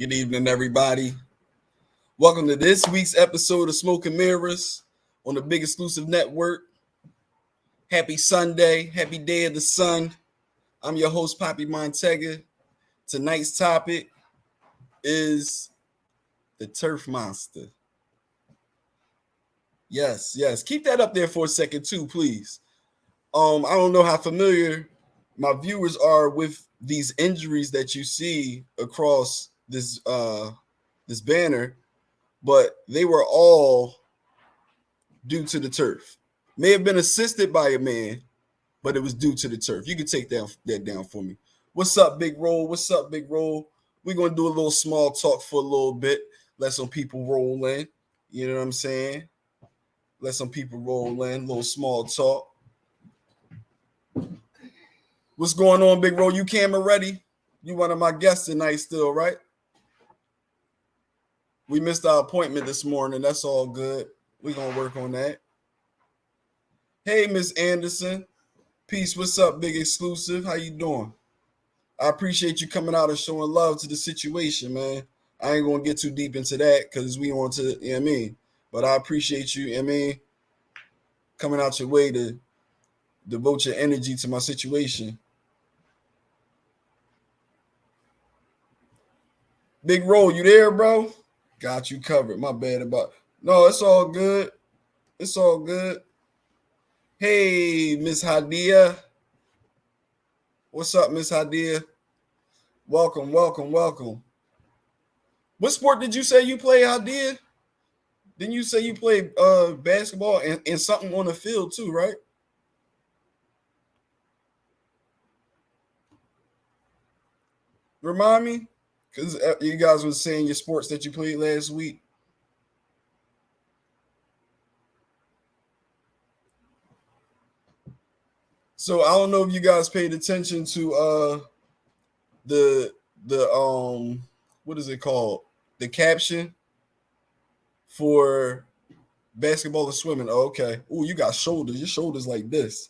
Good evening, everybody. Welcome to this week's episode of Smoke and Mirrors on the Big Exclusive Network. Happy Sunday. Happy Day of the Sun. I'm your host, Poppy Montega. Tonight's topic is the Turf Monster. Yes. Keep that up there for a second, too, please. I don't know how familiar my viewers are with these injuries that you see across this banner, but they were all due to the turf. May have been assisted by a man, but it was due to the turf. You can take that down for me. What's up, Big Roll? We're going to do a little small talk for a little bit. Let some people roll in. You know what I'm saying? Let some people roll in. A little small talk. What's going on, Big Roll? You camera ready? You one of my guests tonight still, right? We missed our appointment this morning. That's all good. We're going to work on that. Hey, Miss Anderson. Peace. What's up, Big Exclusive? How you doing? I appreciate you coming out and showing love to the situation, man. I ain't going to get too deep into that because we on to, you know what I mean? But I appreciate you, you know what I mean, coming out your way to devote your energy to my situation. Big Roll, you there, bro? Got you covered. My bad about. No, it's all good. It's all good. Hey, Miss Hadia. What's up, Miss Hadia? Welcome. What sport did you say you play, Hadia? Didn't you say you play basketball and something on the field too, right? Remind me? Because you guys were saying your sports that you played last week. So I don't know if you guys paid attention to the what is it called? The caption for basketball and swimming. Oh, okay. Oh, you got shoulders. Your shoulders like this.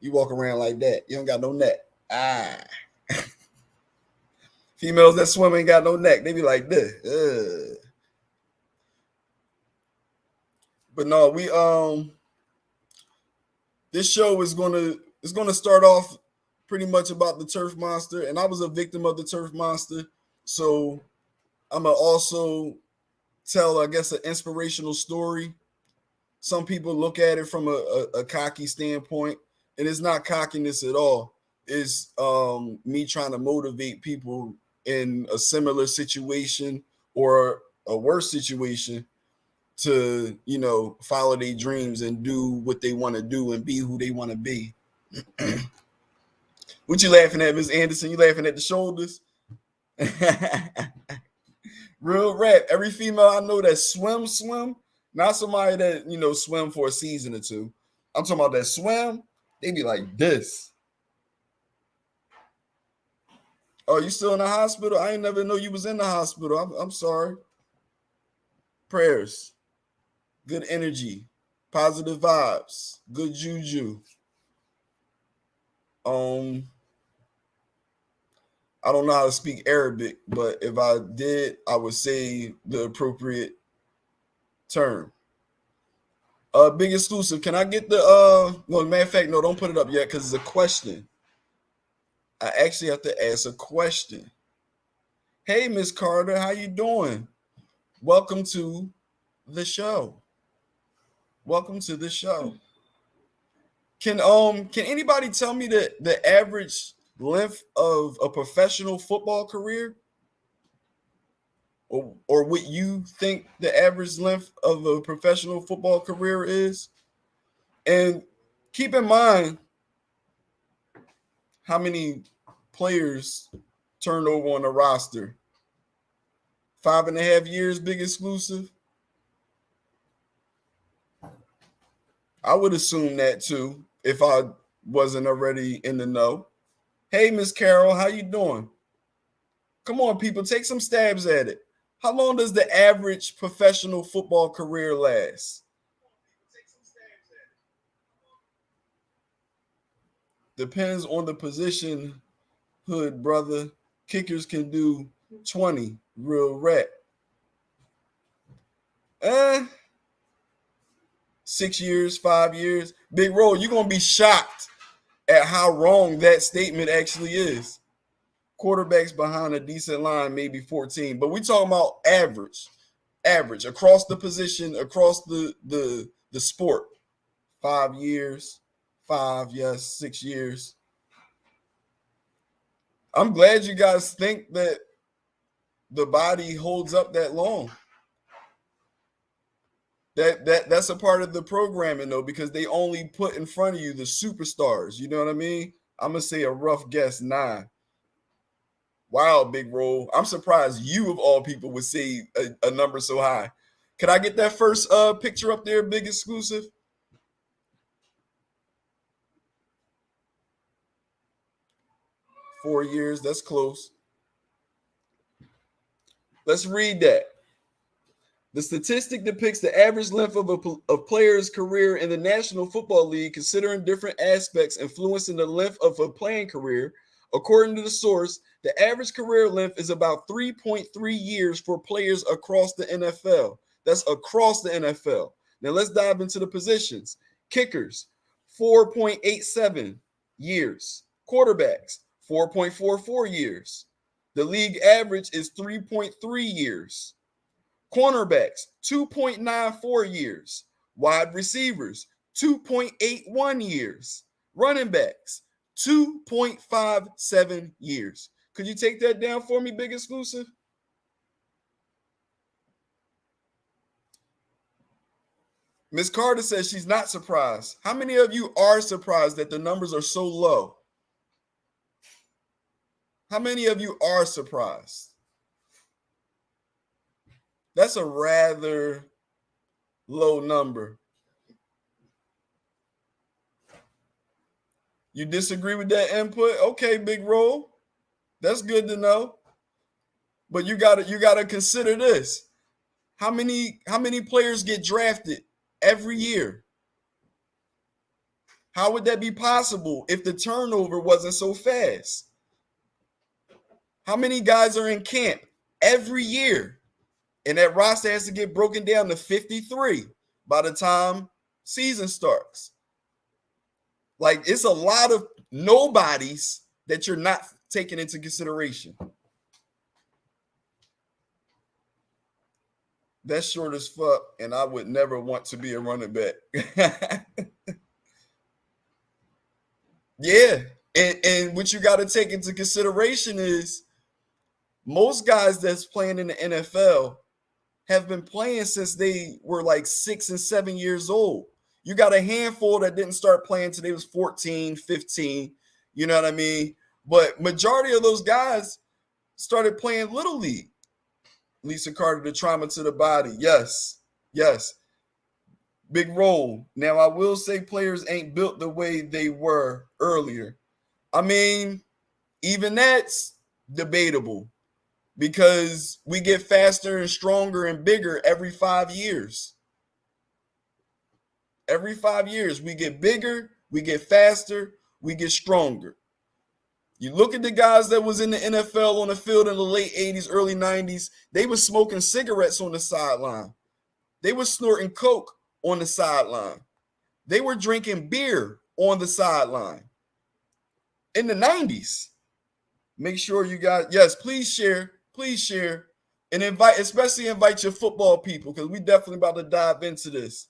You walk around like that. You don't got no neck. Females that swim ain't got no neck. They be like this. But no, we this show is gonna start off pretty much about the turf monster, and I was a victim of the turf monster, so I'm gonna also tell, I guess, an inspirational story. Some people look at it from a cocky standpoint, and it's not cockiness at all. It's me trying to motivate people in a similar situation or a worse situation to, follow their dreams and do what they want to do and be who they want to be. What you laughing at, Miss Anderson? You laughing at the shoulders? Real rap. Every female I know that swim, not somebody that, swim for a season or two. I'm talking about that swim. They be like this. Oh, you still in the hospital? I ain't never know you was in the hospital. I'm sorry. Prayers, good energy, positive vibes, good juju. I don't know how to speak Arabic, but if I did, I would say the appropriate term. Big Exclusive, can I get the no, matter of fact, no, don't put it up yet because it's a question. I actually have to ask a question. Hey, Miss Carter, how you doing? Welcome to the show. Can anybody tell me the average length of a professional football career? Or what you think the average length of a professional football career is? And keep in mind how many players turned over on the roster. 5.5 years, Big Exclusive. I would assume that too if I wasn't already in the know. Hey, Miss Carol, how you doing? Come on, people, take some stabs at it. How long does the average professional football career last? Depends on the position, hood brother. Kickers can do 20, real rap. 6 years, 5 years. Big Roll, you're going to be shocked at how wrong that statement actually is. Quarterbacks behind a decent line, maybe 14. But we talking about average across the position, across the sport. 5 years, 5, yes, 6 years. I'm glad you guys think that the body holds up that long. That's a part of the programming though, because they only put in front of you the superstars. You know what I mean? I'm gonna say a rough guess 9. Wow, Big Roll. I'm surprised you of all people would say a number so high. Could I get that first picture up there, big exclusive? 4 years, that's close. Let's read that. The statistic depicts the average length of a player's career in the National Football League, considering different aspects influencing the length of a playing career. According to the source, the average career length is about 3.3 years for players across the NFL. That's across the NFL. Now let's dive into the positions. Kickers, 4.87 years. Quarterbacks, 4.44 years. The league average is 3.3 years. Cornerbacks, 2.94 years. Wide receivers, 2.81 years. Running backs, 2.57 years. Could you take that down for me, big exclusive? Miss Carter says she's not surprised. How many of you are surprised that the numbers are so low? How many of you are surprised? That's a rather low number. You disagree with that input? Okay, Big Roll. That's good to know. But you gotta consider this. How many players get drafted every year? How would that be possible if the turnover wasn't so fast? How many guys are in camp every year? And that roster has to get broken down to 53 by the time season starts. Like, it's a lot of nobodies that you're not taking into consideration. That's short as fuck, and I would never want to be a running back. Yeah. And what you got to take into consideration is most guys that's playing in the NFL have been playing since they were like 6 and 7 years old. You got a handful that didn't start playing till they was 14, 15. You know what I mean? But majority of those guys started playing Little League. Lisa Carter, the trauma to the body. Yes. Yes. Big Roll. Now, I will say players ain't built the way they were earlier. I mean, even that's debatable because we get faster and stronger and bigger every 5 years. Every 5 years, we get bigger, we get faster, we get stronger. You look at the guys that was in the NFL on the field in the late 80s, early 90s, they were smoking cigarettes on the sideline. They were snorting coke on the sideline. They were drinking beer on the sideline. In the 90s. Make sure you guys, yes, please share, and especially invite your football people, because we definitely about to dive into this.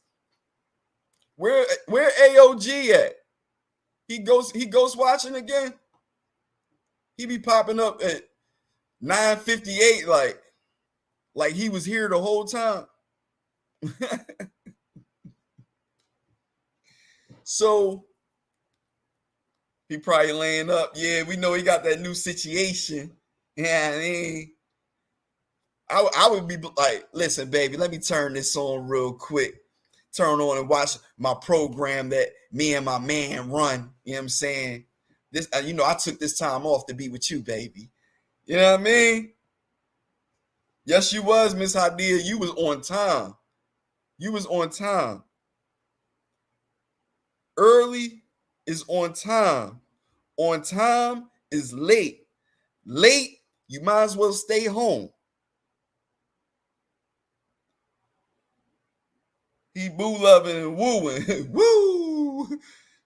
Where AOG at? He goes watching again. He be popping up at 9:58, like he was here the whole time. So he probably laying up. Yeah, we know he got that new situation. Yeah, I would be like, listen, baby, let me turn this on real quick. Turn on and watch my program that me and my man run. You know what I'm saying? This, I took this time off to be with you, baby. You know what I mean? Yes, you was, Miss Hadia. You was on time. You was on time. Early is on time. On time is late. Late You might as well stay home. He boo loving and wooing. Woo!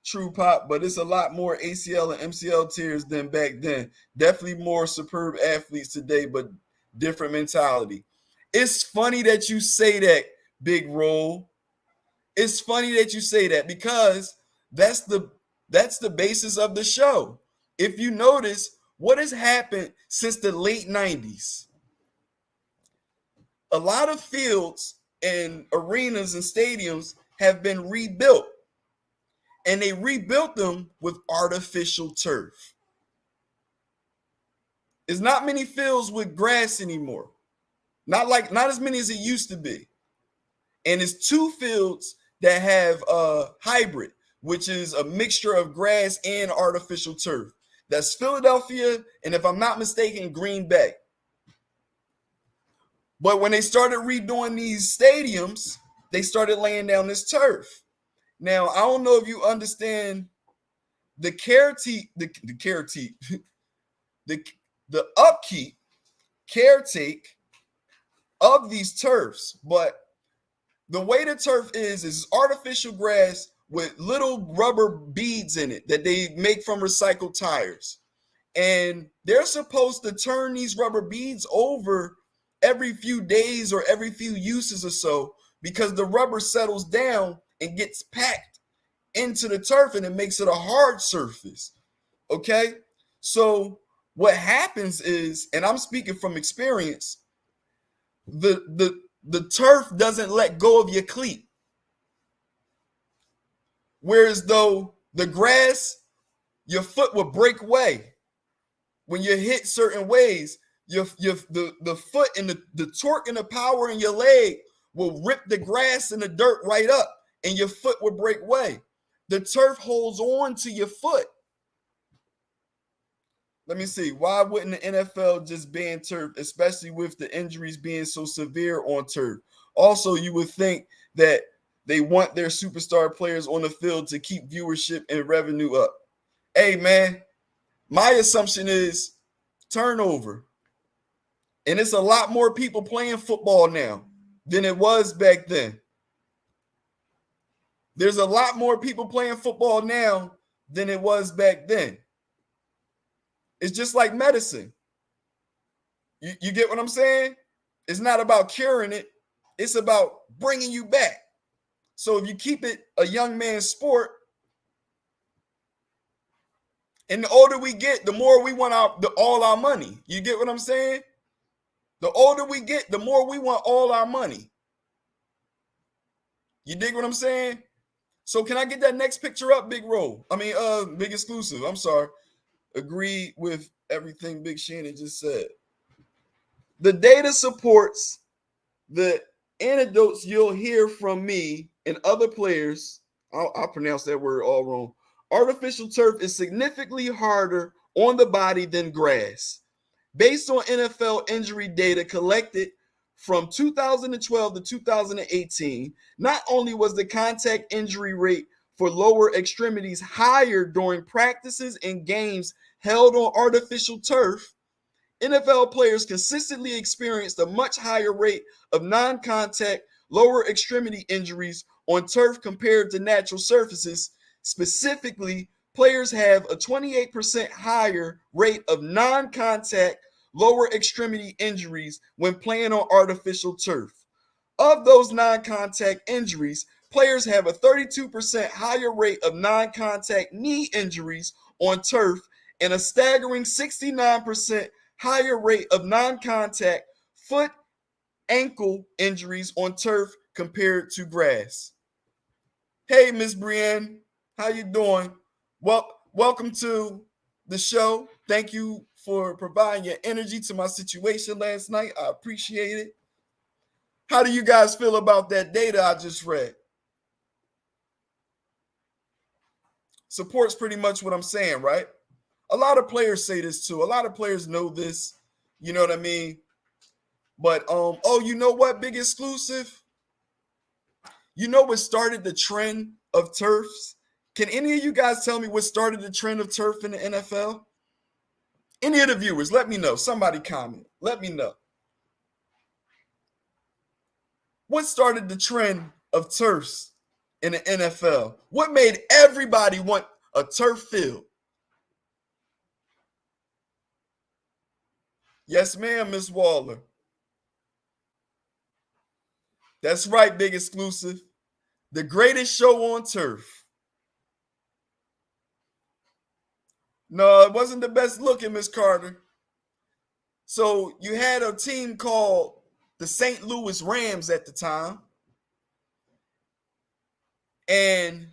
True pop, but it's a lot more ACL and MCL tears than back then. Definitely more superb athletes today, but different mentality. It's funny that you say that, Big Roll. It's funny that you say that because that's the basis of the show. If you notice, what has happened since the late 90s? A lot of fields and arenas and stadiums have been rebuilt, and they rebuilt them with artificial turf. There's not many fields with grass anymore. Not as many as it used to be. And it's two fields that have hybrid, which is a mixture of grass and artificial turf. That's Philadelphia, and if I'm not mistaken, Green Bay. But when they started redoing these stadiums, they started laying down this turf. Now, I don't know if you understand the the upkeep, caretake of these turfs, but the way the turf is artificial grass with little rubber beads in it that they make from recycled tires. And they're supposed to turn these rubber beads over every few days or every few uses or so because the rubber settles down and gets packed into the turf and it makes it a hard surface. Okay? So what happens is, and I'm speaking from experience, the turf doesn't let go of your cleat. Whereas though the grass, your foot will break away when you hit certain ways. The foot and the torque and the power in your leg will rip the grass and the dirt right up, and your foot will break away. The turf holds on to your foot. Let me see. Why wouldn't the NFL just ban turf, especially with the injuries being so severe on turf? Also, you would think that they want their superstar players on the field to keep viewership and revenue up. Hey, man, my assumption is turnover. And it's a lot more people playing football now than it was back then. There's a lot more people playing football now than it was back then. It's just like medicine. You get what I'm saying? It's not about curing it. It's about bringing you back. So if you keep it a young man's sport, and the older we get, the more we want all our money. You get what I'm saying? The older we get, the more we want all our money. You dig what I'm saying? So can I get that next picture up, Big Roll? Big Exclusive. I'm sorry. Agree with everything Big Shannon just said. The data supports the anecdotes you'll hear from me and other players. I'll pronounce that word all wrong. Artificial turf is significantly harder on the body than grass. Based on NFL injury data collected from 2012 to 2018, not only was the contact injury rate for lower extremities higher during practices and games held on artificial turf, NFL players consistently experienced a much higher rate of non-contact lower extremity injuries on turf compared to natural surfaces. Specifically, players have a 28% higher rate of non-contact lower extremity injuries when playing on artificial turf. Of those non-contact injuries, players have a 32% higher rate of non-contact knee injuries on turf and a staggering 69% higher rate of non-contact foot, ankle injuries on turf compared to grass. Hey, Miss Brienne, how you doing? Well, welcome to the show. Thank you for providing your energy to my situation last night. I appreciate it. How do you guys feel about that data I just read? Supports pretty much what I'm saying, right? A lot of players say this too. A lot of players know this. You know what I mean? But you know what, Big Exclusive? You know what started the trend of turfs? Can any of you guys tell me what started the trend of turf in the NFL? Any of the viewers, let me know. Somebody comment. Let me know. What started the trend of turfs in the NFL? What made everybody want a turf field? Yes, ma'am, Miss Waller. That's right, Big Exclusive. The greatest show on turf. No, it wasn't the best looking, Miss Carter. So you had a team called the St. Louis Rams at the time. And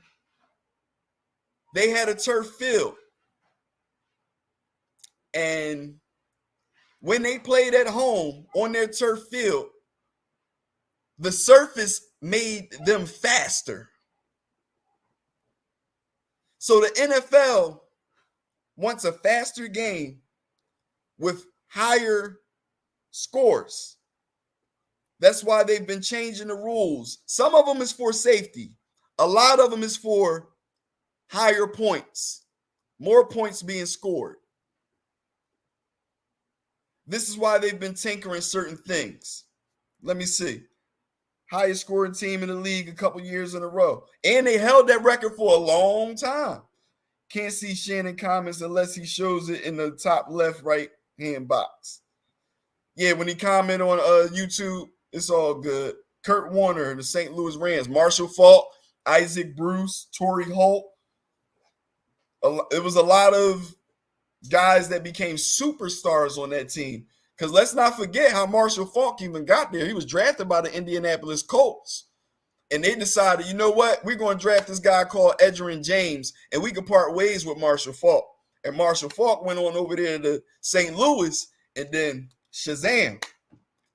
they had a turf field. And when they played at home on their turf field, the surface made them faster. So the NFL wants a faster game with higher scores. That's why they've been changing the rules. Some of them is for safety. A lot of them is for higher points, more points being scored. This is why they've been tinkering certain things. Let me see. Highest scoring team in the league a couple years in a row. And they held that record for a long time. Can't see Shannon comments unless he shows it in the top left right hand box. Yeah, when he comment on YouTube, it's all good. Kurt Warner, the St. Louis Rams, Marshall Faulk, Isaac Bruce, Torrey Holt. It was a lot of guys that became superstars on that team. Because let's not forget how Marshall Faulk even got there. He was drafted by the Indianapolis Colts. And they decided, you know what? We're going to draft this guy called Edgerrin James, and we can part ways with Marshall Faulk. And Marshall Faulk went on over there to St. Louis, and then Shazam,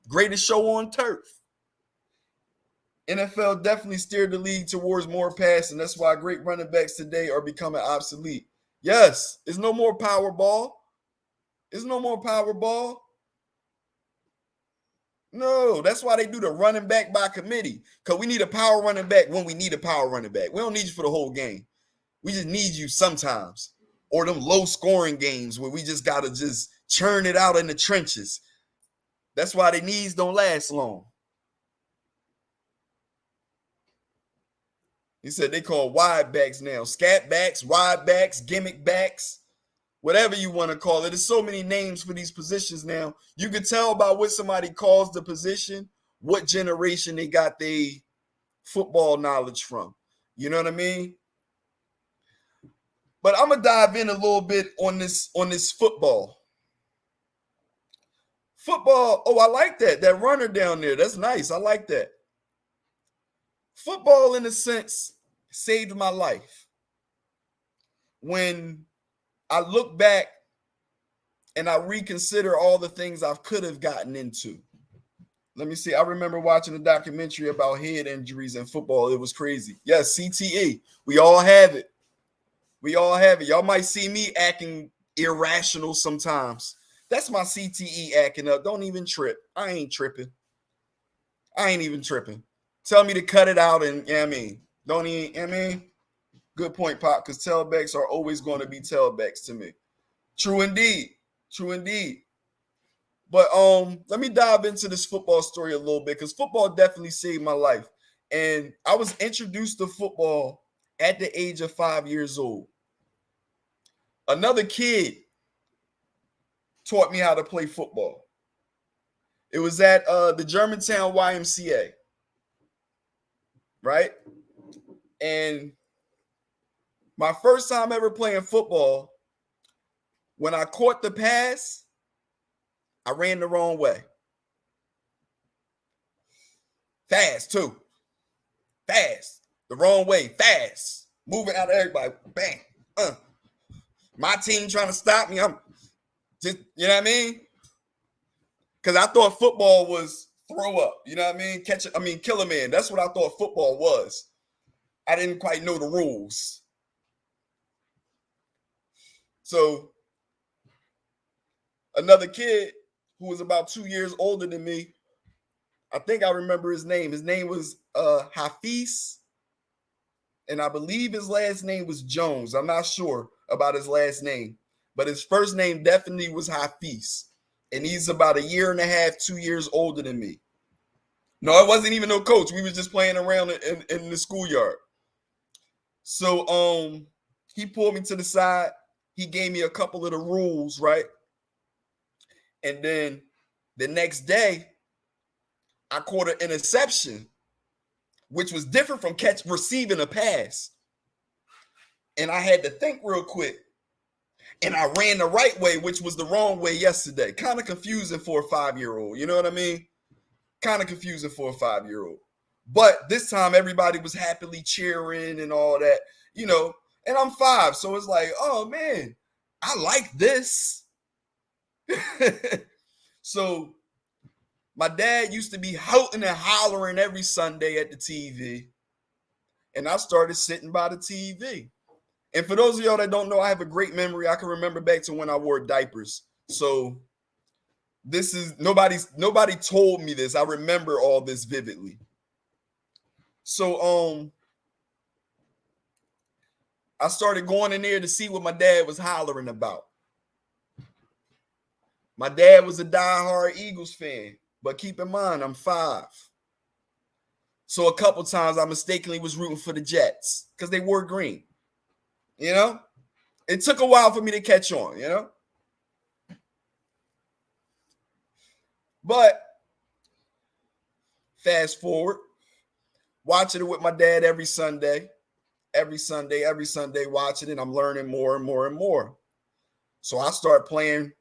greatest show on turf. NFL definitely steered the league towards more passing. That's why great running backs today are becoming obsolete. Yes, there's no more power ball. There's no more power ball. No, that's why they do the running back by committee. Because we need a power running back when we need a power running back. We don't need you for the whole game. We just need you sometimes. Or them low scoring games where we just got to just churn it out in the trenches. That's why their knees don't last long. He said they call wide backs now. Scat backs, wide backs, gimmick backs. Whatever you want to call it. There's so many names for these positions now. You can tell by what somebody calls the position, what generation they got their football knowledge from. You know what I mean? But I'm gonna dive in a little bit on this football. Football, oh, I like that. That runner down there. That's nice. I like that. Football, in a sense, saved my life. When I look back and I reconsider all the things I could have gotten into. Let me see. I remember watching a documentary about head injuries in football. It was crazy. Yes, CTE. We all have it. We all have it. Y'all might see me acting irrational sometimes. That's my CTE acting up. Don't even trip. I ain't tripping. I ain't even tripping. Tell me to cut it out and, yeah, I mean, don't even, I mean, good point, Pop, because tailbacks are always going to be tailbacks to me. True indeed. True indeed. But let me dive into this football story a little bit, because football definitely saved my life. And I was introduced to football at the age of 5 years old. Another kid taught me how to play football. It was at the Germantown YMCA, right? And my first time ever playing football, when I caught the pass, I ran the wrong way. Fast, too. Fast. The wrong way. Fast. Moving out of everybody. Bang. My team trying to stop me. I'm just, you know what I mean? Because I thought football was throw up. You know what I mean? Kill a man. That's what I thought football was. I didn't quite know the rules. So another kid who was about 2 years older than me, I think I remember his name. His name was Hafiz, and I believe his last name was Jones. I'm not sure about his last name. but his first name definitely was Hafiz. And he's about 1.5 years, 2 years older than me. No, it wasn't even no coach. We was just playing around in the schoolyard. So he pulled me to the side. He gave me a couple of the rules, right? And then the next day, I caught an interception, which was different from receiving a pass. And I had to think real quick. And I ran the right way, which was the wrong way yesterday. Kind of confusing for a 5-year-old. You know what I mean? Kind of confusing for a 5-year-old. But this time, everybody was happily cheering and all that, you know. And I'm 5, so it's like, oh, man, I like this. So my dad used to be hooting and hollering every Sunday at the TV. And I started sitting by the TV. And for those of y'all that don't know, I have a great memory. I can remember back to when I wore diapers. So this is nobody told me this. I remember all this vividly. So I started going in there to see what my dad was hollering about. My dad was a diehard Eagles fan, but keep in mind, I'm 5. So a couple times I mistakenly was rooting for the Jets because they wore green. You know, it took a while for me to catch on, you know. But fast forward, watching it with my dad every Sunday, watching it. I'm learning more and more and more. So I start playing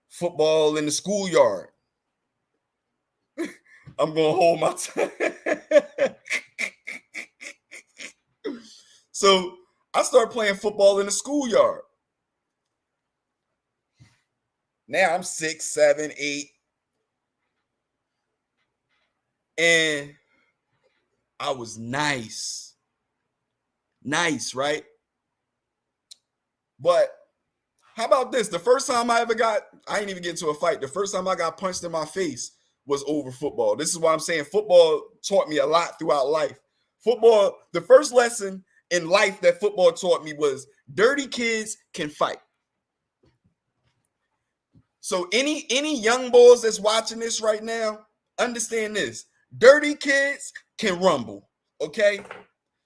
football in the schoolyard. I'm going to hold my tongue. So I start playing football in the schoolyard. Now I'm 6, 7, 8. And I was nice. Nice, right? But how about this? The first time I didn't even get into a fight. The first time I got punched in my face was over football. This is why I'm saying football taught me a lot throughout life. Football, the first lesson in life that football taught me was dirty kids can fight. So any young boys that's watching this right now, understand this. Dirty kids can rumble, okay?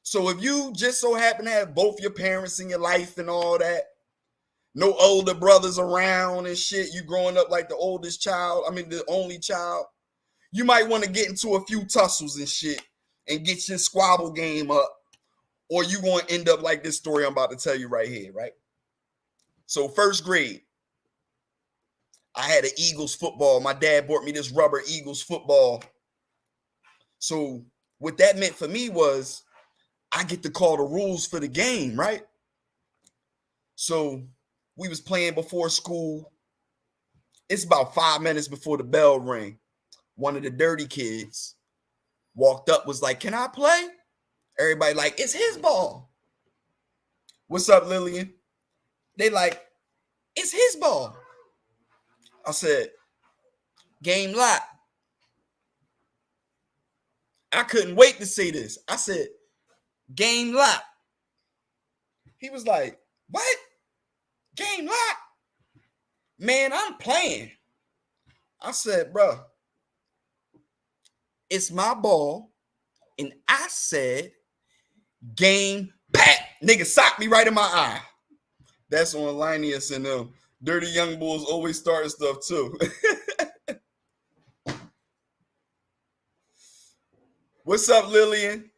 So if you just so happen to have both your parents in your life and all that, no older brothers around and shit, you growing up like the the only child, you might want to get into a few tussles and shit and get your squabble game up, or you going to end up like this story I'm about to tell you right here, right? So first grade, I had an Eagles football. My dad bought me this rubber Eagles football. So what that meant for me was I get to call the rules for the game, right? So we was playing before school. It's about 5 minutes before the bell rang. One of the dirty kids walked up, was like, "Can I play?" Everybody like, "It's his ball." "What's up, Lillian?" They like, "It's his ball." I said, "Game lock." I couldn't wait to say this. I said, "Game lock." He was like, "What? Game lock?" "Man, I'm playing." I said, "Bro, it's my ball." And I said, "Game pat." Nigga socked me right in my eye. That's on Linus and them. Dirty young bulls always starting stuff too. What's up, Lillian?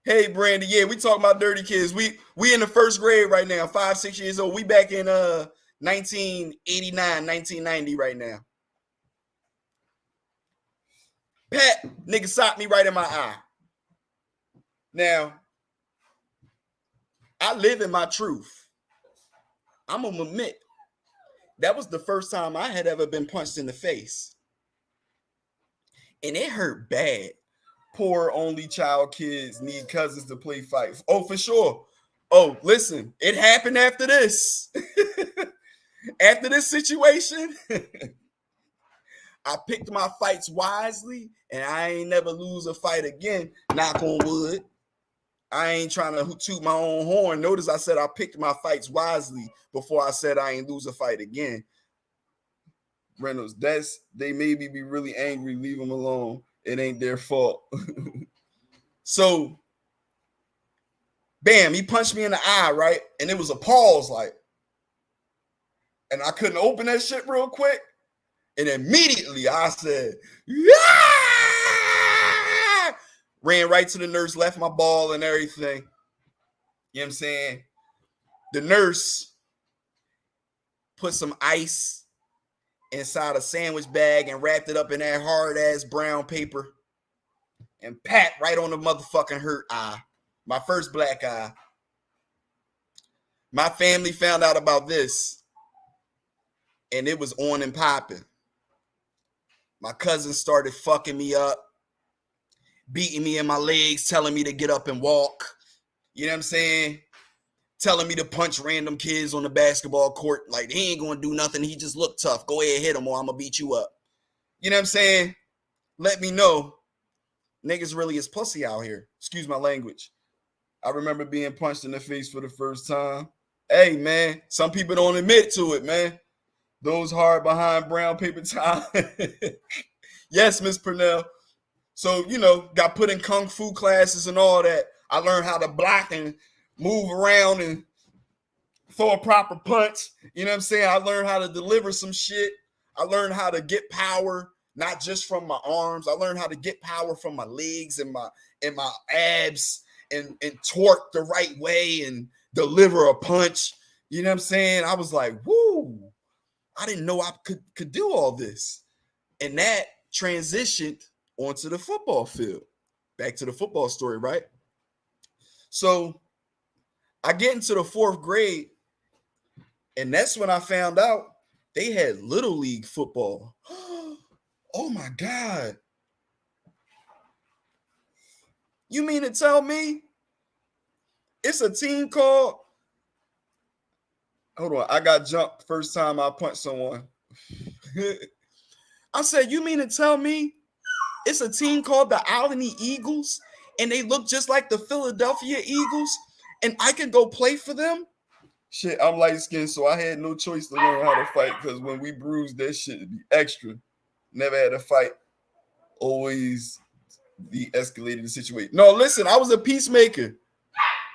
Hey, Brandy. Yeah, we talking about dirty kids. We in the first grade right now, 5, 6 years old. We back in 1989, 1990 right now. Pat, nigga socked me right in my eye. Now, I live in my truth. I'm gonna admit, that was the first time I had ever been punched in the face. And it hurt bad. Poor only child kids need cousins to play fight. Oh, for sure. Oh, listen, it happened after this. After this situation, I picked my fights wisely, and I ain't never lose a fight again. Knock on wood. I ain't trying to toot my own horn. Notice I said I picked my fights wisely before I said I ain't lose a fight again. Reynolds, they made me be really angry. Leave them alone. It ain't their fault. So, bam, he punched me in the eye, right? And it was a pause, like, and I couldn't open that shit real quick. And immediately I said, yeah! Ran right to the nurse, left my ball and everything. You know what I'm saying? The nurse put some ice inside a sandwich bag and wrapped it up in that hard-ass brown paper and pat right on the motherfucking hurt eye. My first black eye. My family found out about this, and it was on and popping. My cousins started fucking me up, beating me in my legs, telling me to get up and walk. You know what I'm saying? Telling me to punch random kids on the basketball court. Like, he ain't going to do nothing. He just look tough. Go ahead, hit him or I'm going to beat you up. You know what I'm saying? Let me know. Niggas really is pussy out here. Excuse my language. I remember being punched in the face for the first time. Hey, man, some people don't admit to it, man. Those hard behind brown paper time. Yes, Miss Purnell. So, you know, got put in kung fu classes and all that. I learned how to block and move around and throw a proper punch. You know what I'm saying? I learned how to deliver some shit. I learned how to get power, not just from my arms. I learned how to get power from my legs and my abs and torque the right way and deliver a punch. You know what I'm saying? I was like, woo, I didn't know I could do all this. And that transitioned onto the football field. Back to the football story, right? So I get into the 4th grade, and that's when I found out they had Little League football. Oh my God. You mean to tell me it's a team called... Hold on, I got jumped first time I punched someone. I said, you mean to tell me it's a team called the Albany Eagles and they look just like the Philadelphia Eagles and I can go play for them? Shit, I'm light-skinned, so I had no choice to learn how to fight because when we bruised, that shit would be extra. Never had to fight. Always de-escalated the situation. No, listen, I was a peacemaker.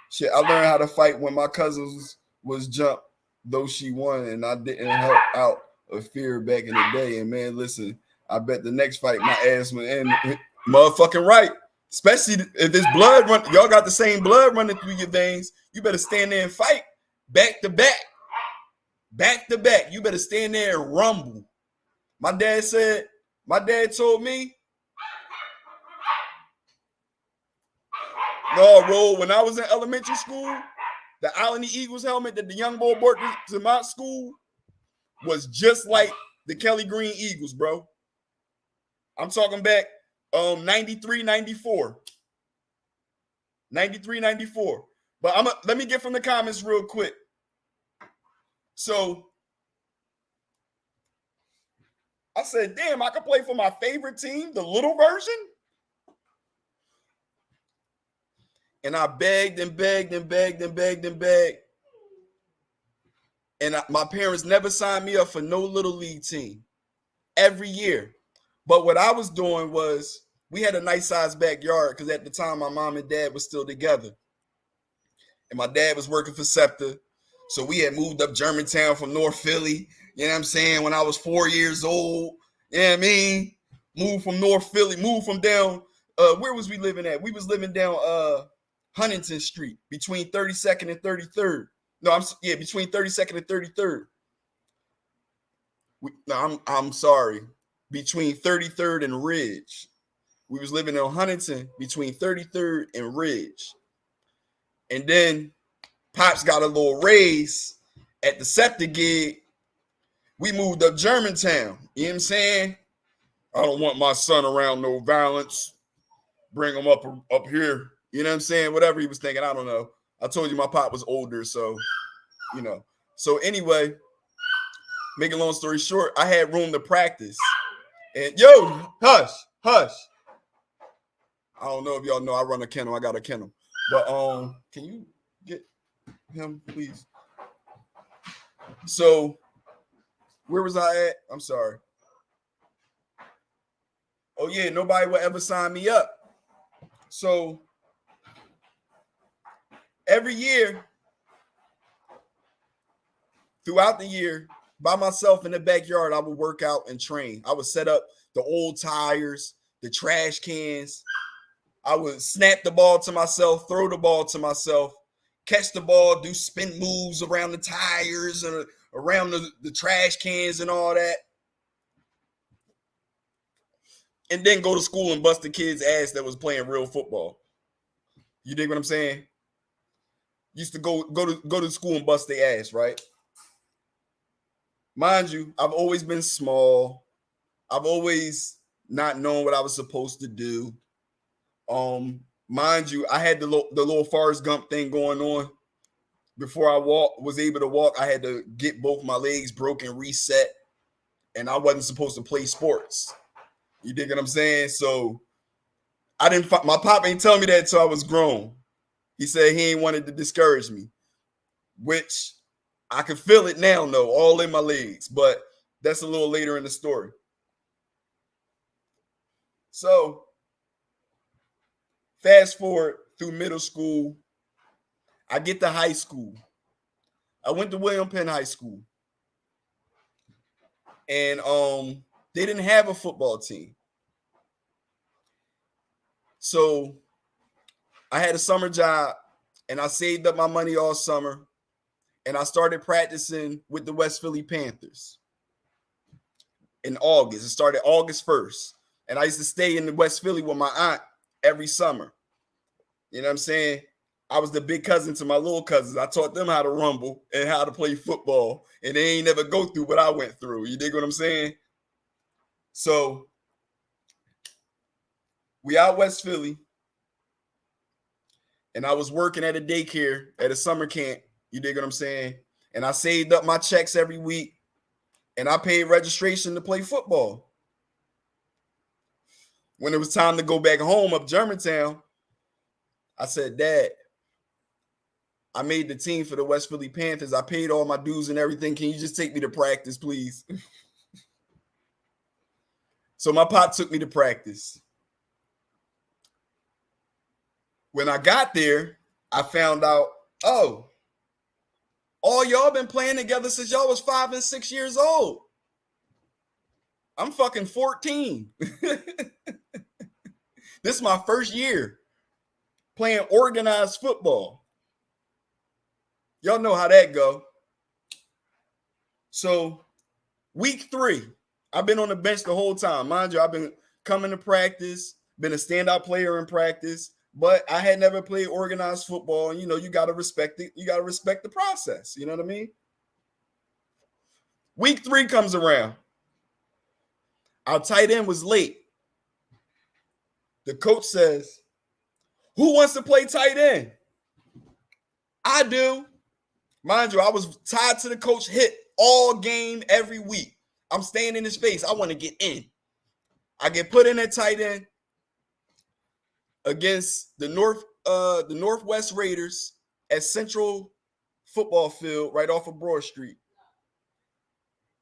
Shit, I learned how to fight when my cousins was jumped, though she won, and I didn't help out of fear back in the day. And man, listen, I bet the next fight my ass went in motherfucking right. Especially if there's blood run, y'all got the same blood running through your veins. You better stand there and fight back to back. Back to back. You better stand there and rumble. My dad told me, no, Ro, when I was in elementary school, the Albany Eagles helmet that the young boy brought to my school was just like the Kelly Green Eagles, bro. I'm talking back 93, 94. 93, 94. But let me get from the comments real quick. So I said, damn, I could play for my favorite team, the little version. And I begged and begged and begged and begged and begged. And my parents never signed me up for no little league team every year. But what I was doing was, we had a nice sized backyard because at the time my mom and dad were still together. And my dad was working for SEPTA. So we had moved up Germantown from North Philly. You know what I'm saying? When I was 4 years old. You know what I mean? Moved from North Philly, moved from down, where was we living at? We was living down Huntington Street between 32nd and 33rd. No, between 32nd and 33rd. I'm sorry. Between 33rd and Ridge. We was living in Huntington between 33rd and Ridge. And then Pops got a little raise at the SEPTA gig. We moved up Germantown. You know what I'm saying? I don't want my son around no violence. Bring him up here. You know what I'm saying? Whatever he was thinking, I don't know. I told you my pop was older, so, you know. So anyway, make a long story short, I had room to practice. And yo, hush. I don't know if y'all know I run a kennel. I got a kennel. But can you get him, please? So where was I at? I'm sorry. Oh yeah, nobody will ever sign me up. So every year, throughout the year, by myself in the backyard, I would work out and train. I would set up the old tires, the trash cans. I would snap the ball to myself, throw the ball to myself, catch the ball, do spin moves around the tires and around the trash cans and all that. And then go to school and bust the kid's ass that was playing real football. You dig what I'm saying? Used to go to school and bust their ass, right? Mind you, I've always been small. I've always not known what I was supposed to do. Mind you, I had the little Forrest Gump thing going on. Before I was able to walk, I had to get both my legs broken, reset, and I wasn't supposed to play sports. You dig what I'm saying? So I didn't. My pop ain't tell me that until I was grown. He said he ain't wanted to discourage me, which I can feel it now, though, all in my legs. But that's a little later in the story. So fast forward through middle school, I get to high school. I went to William Penn High School, and they didn't have a football team. So I had a summer job, and I saved up my money all summer, and I started practicing with the West Philly Panthers in August. It started August 1st, and I used to stay in the West Philly with my aunt every summer. You know what I'm saying? I was the big cousin to my little cousins. I taught them how to rumble and how to play football, and they ain't never go through what I went through. You dig what I'm saying? So we out West Philly, and I was working at a daycare at a summer camp. You dig what I'm saying? And I saved up my checks every week, and I paid registration to play football. When it was time to go back home up Germantown, I said, Dad, I made the team for the West Philly Panthers. I paid all my dues and everything. Can you just take me to practice, please? So my pop took me to practice. When I got there, I found out, oh, all y'all been playing together since y'all was 5 and 6 years old. I'm fucking 14. This is my first year playing organized football. Y'all know how that go. So week 3, I've been on the bench the whole time. Mind you, I've been coming to practice, been a standout player in practice, but I had never played organized football. And, you got to respect it. You got to respect the process. You know what I mean? Week 3 comes around. Our tight end was late. The coach says, who wants to play tight end? I do. Mind you, I was tied to the coach hip all game every week. I'm staying in his face. I want to get in. I get put in at tight end against the Northwest Raiders at Central Football Field right off of Broad Street.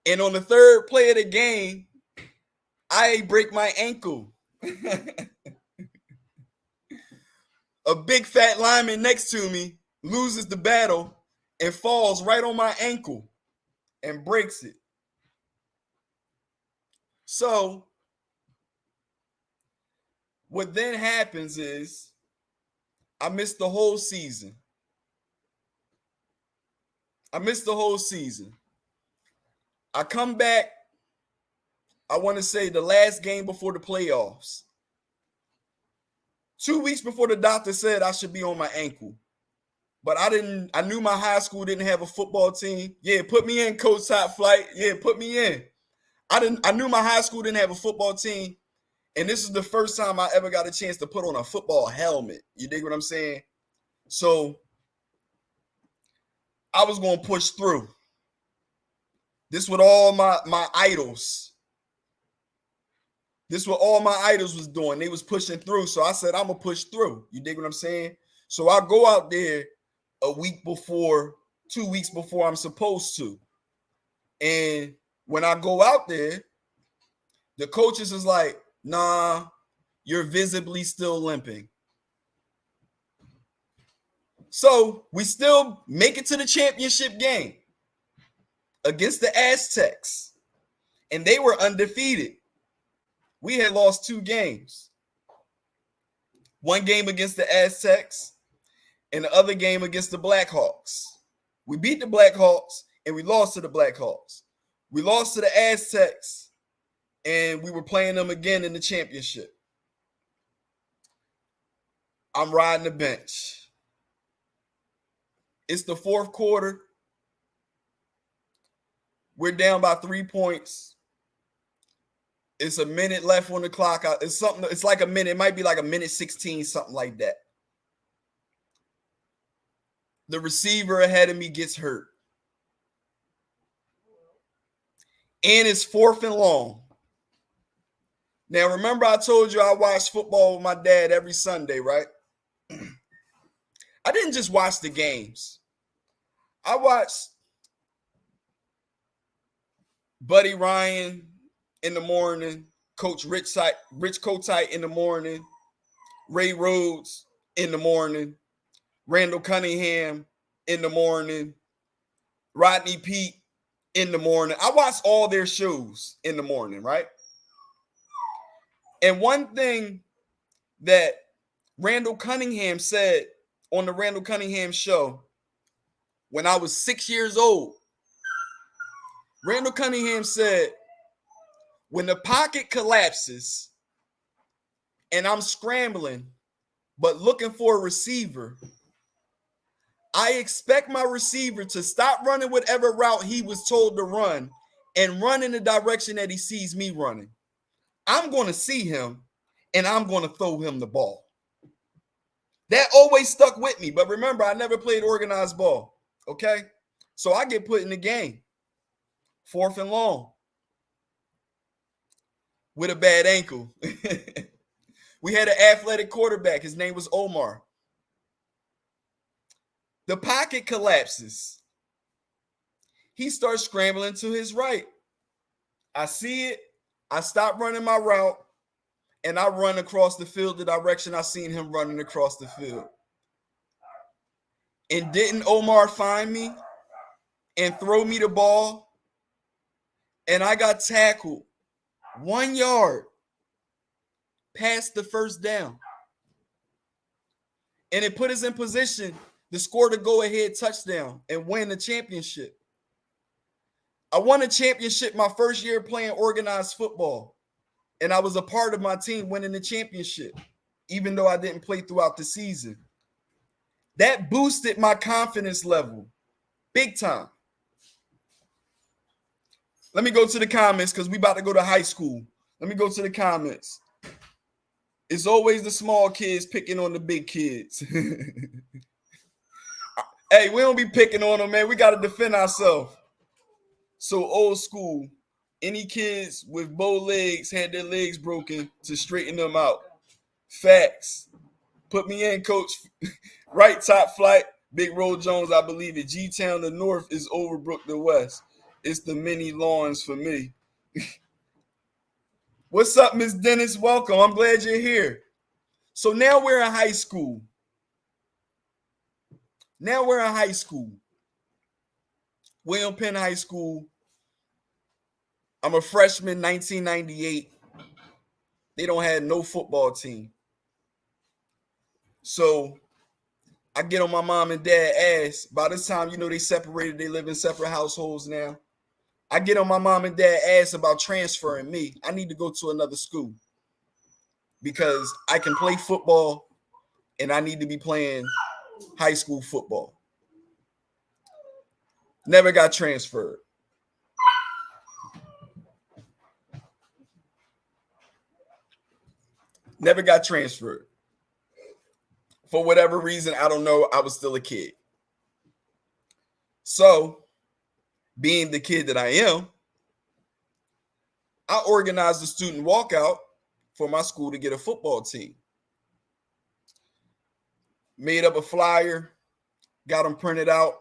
And on the third play of the game, I break my ankle. A big fat lineman next to me loses the battle and falls right on my ankle and breaks it. So what then happens is I missed the whole season. I come back, I want to say the last game before the playoffs. 2 weeks before the doctor said I should be on my ankle. But I knew my high school didn't have a football team. Yeah, put me in, Coach Top Flight. Yeah, put me in. I knew my high school didn't have a football team. And this is the first time I ever got a chance to put on a football helmet. You dig what I'm saying? So I was going to push through. This what all my idols. This what all my idols was doing. They was pushing through. So I said, I'm going to push through. You dig what I'm saying? So I go out there a week before, 2 weeks before I'm supposed to. And when I go out there, the coaches is like, nah, you're visibly still limping. So we still make it to the championship game against the Aztecs. And they were undefeated. We had lost 2 games. One game against the Aztecs and the other game against the Blackhawks. We beat the Blackhawks and we lost to the Blackhawks. We lost to the Aztecs and we were playing them again in the championship. I'm riding the bench. It's the 4th quarter. We're down by 3 points. It's a minute left on the clock. It's like a minute. It might be like a minute 16, something like that. The receiver ahead of me gets hurt. And it's 4th and long. Now, remember I told you I watched football with my dad every Sunday, right? I didn't just watch the games. I watched Buddy Ryan in the morning, Coach Rich Kotite in the morning, Ray Rhodes in the morning, Randall Cunningham in the morning, Rodney Peete in the morning. I watched all their shows in the morning, right? And one thing that Randall Cunningham said on the Randall Cunningham show when I was 6 years old, Randall Cunningham said, when the pocket collapses and I'm scrambling but looking for a receiver, I expect my receiver to stop running whatever route he was told to run and run in the direction that he sees me running. I'm going to see him and I'm going to throw him the ball. That always stuck with me. But remember, I never played organized ball. Okay? So I get put in the game. 4th and long. With a bad ankle. We had an athletic quarterback. His name was Omar. The pocket collapses. He starts scrambling to his right. I see it. I stop running my route. And I run across the field the direction I seen him running across the field. And didn't Omar find me and throw me the ball? And I got tackled 1 yard past the first down. And it put us in position to score the go-ahead touchdown and win the championship. I won a championship my first year playing organized football. And I was a part of my team winning the championship, even though I didn't play throughout the season. That boosted my confidence level big time. Let me go to the comments because we about to go to high school. Let me go to the comments. It's always the small kids picking on the big kids. Hey, we don't be picking on them, man. We got to defend ourselves. So old school. Any kids with bow legs had their legs broken to straighten them out. Facts. Put me in, coach. Right top flight. Big Roll Jones, I believe it. G-Town, the north, is Overbrook, the west. It's the mini lawns for me. What's up, Miss Dennis? Welcome. I'm glad you're here. So now we're in high school. William Penn High School. I'm a freshman, 1998. They don't have no football team. So I get on my mom and dad ass. By this time, they separated. They live in separate households now. I get on my mom and dad ass about transferring me. I need to go to another school because I can play football and I need to be playing high school football. Never got transferred. Never got transferred. For whatever reason, I don't know. I was still a kid. So, being the kid that I am, I organized a student walkout for my school to get a football team. made up a flyer, got them printed out,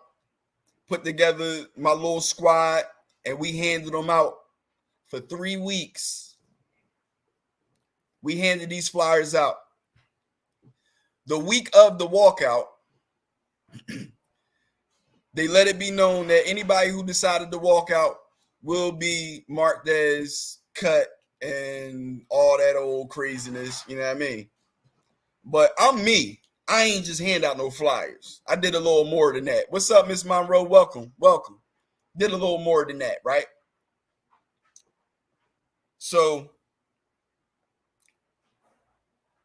put together my little squad, and we handed them out for 3 weeks. We handed these flyers out. The week of the walkout, they let it be known that anybody who decided to walk out will be marked as cut and all that old craziness, you know what I mean? But I'm me. I ain't just hand out no flyers. I did a little more than that. What's up, Miss Monroe? Welcome. Did a little more than that, right? So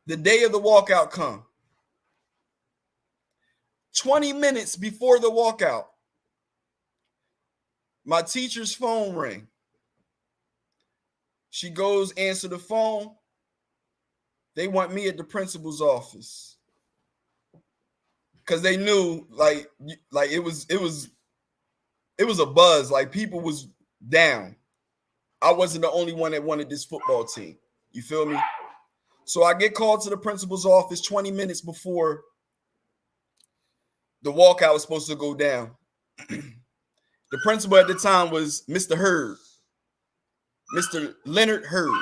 the day of the walkout come. 20 minutes before the walkout, my teacher's phone rang. She goes answer the phone. They want me at the principal's office because they knew like it was a buzz. Like people was down. I wasn't the only one that wanted this football team. You feel me? So I get called to the principal's office 20 minutes before the walkout was supposed to go down. The principal at the time was Mr. Hurd, Mr. Leonard Hurd.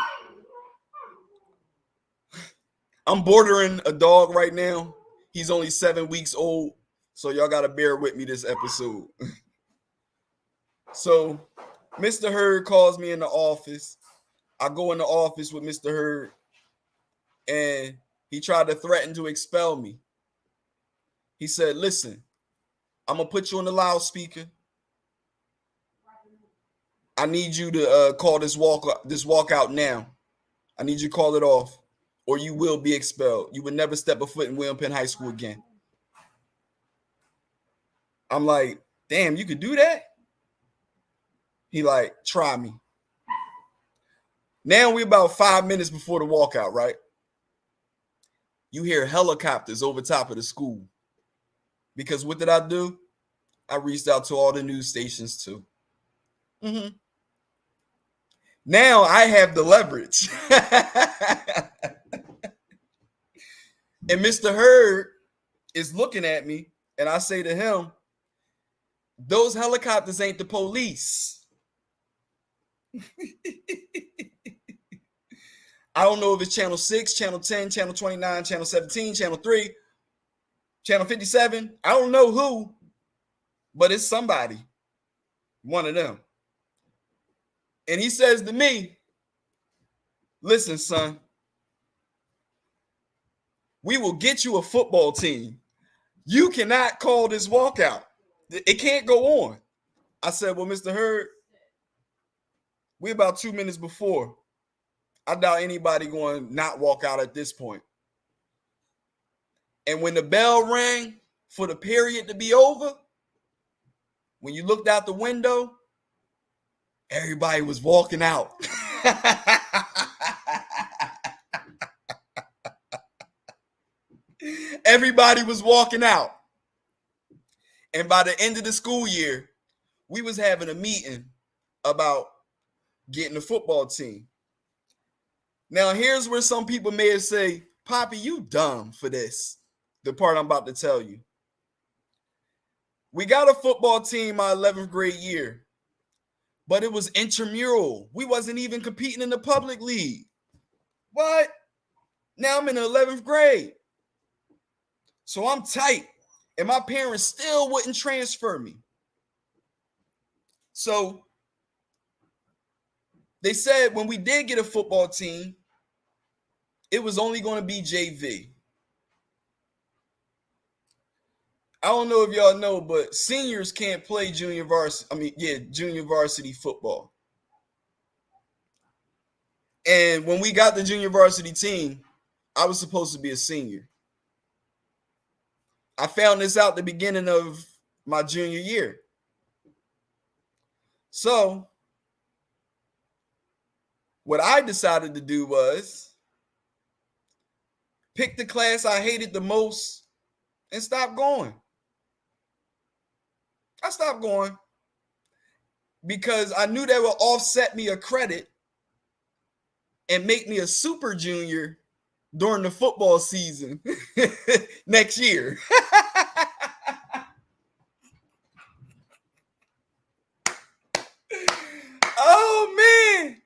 I'm bordering a dog right now. He's only 7 weeks old, so y'all got to bear with me this episode. So Mr. Hurd calls me in the office. I go in the office with Mr. Hurd, and he tried to threaten to expel me. He said, listen, I'm going to put you on the loudspeaker. I need you to call this walkout now. I need you to call it off, or you will be expelled. You will never step a foot in William Penn High School again. I'm like, damn, you could do that? He like, try me. Now we're about 5 minutes before the walkout, right? You hear helicopters over top of the school. Because what did I do? I reached out to all the news stations too. Mm-hmm. Now I have the leverage. And Mr. Hurd is looking at me, and I say to him, those helicopters ain't the police. I don't know if it's channel 6, channel 10, channel 29, channel 17, channel 3, channel 57. I don't know who, but it's somebody. One of them. And he says to me, listen, son, we will get you a football team. You cannot call this walkout. It can't go on. I said, well, Mr. Hurd, we're about 2 minutes before. I doubt anybody going to not walk out at this point. And when the bell rang for the period to be over, when you looked out the window, everybody was walking out. Everybody was walking out. And by the end of the school year, we was having a meeting about getting a football team. Now, here's where some people may say, Poppy, you dumb for this. The part I'm about to tell you. We got a football team my 11th grade year, but it was intramural. We wasn't even competing in the public league. What? Now I'm in the 11th grade. So I'm tight, and my parents still wouldn't transfer me. So they said when we did get a football team, it was only going to be JV. I don't know if y'all know, but seniors can't play junior varsity football. And when we got the junior varsity team, I was supposed to be a senior. I found this out the beginning of my junior year. So what I decided to do was pick the class I hated the most and stop going. I stopped going because I knew that would offset me a credit and make me a super junior during the football season next year. Oh man.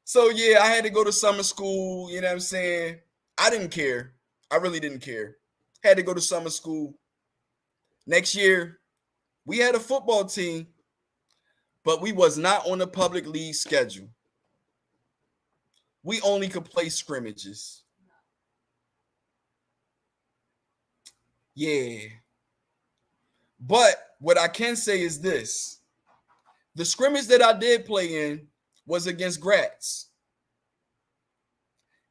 So yeah, I had to go to summer school, you know what I'm saying? I didn't care. I really didn't care. Had to go to summer school. Next year, we had a football team, but we was not on the public league schedule. We only could play scrimmages. Yeah. But what I can say is this. The scrimmage that I did play in was against Gratz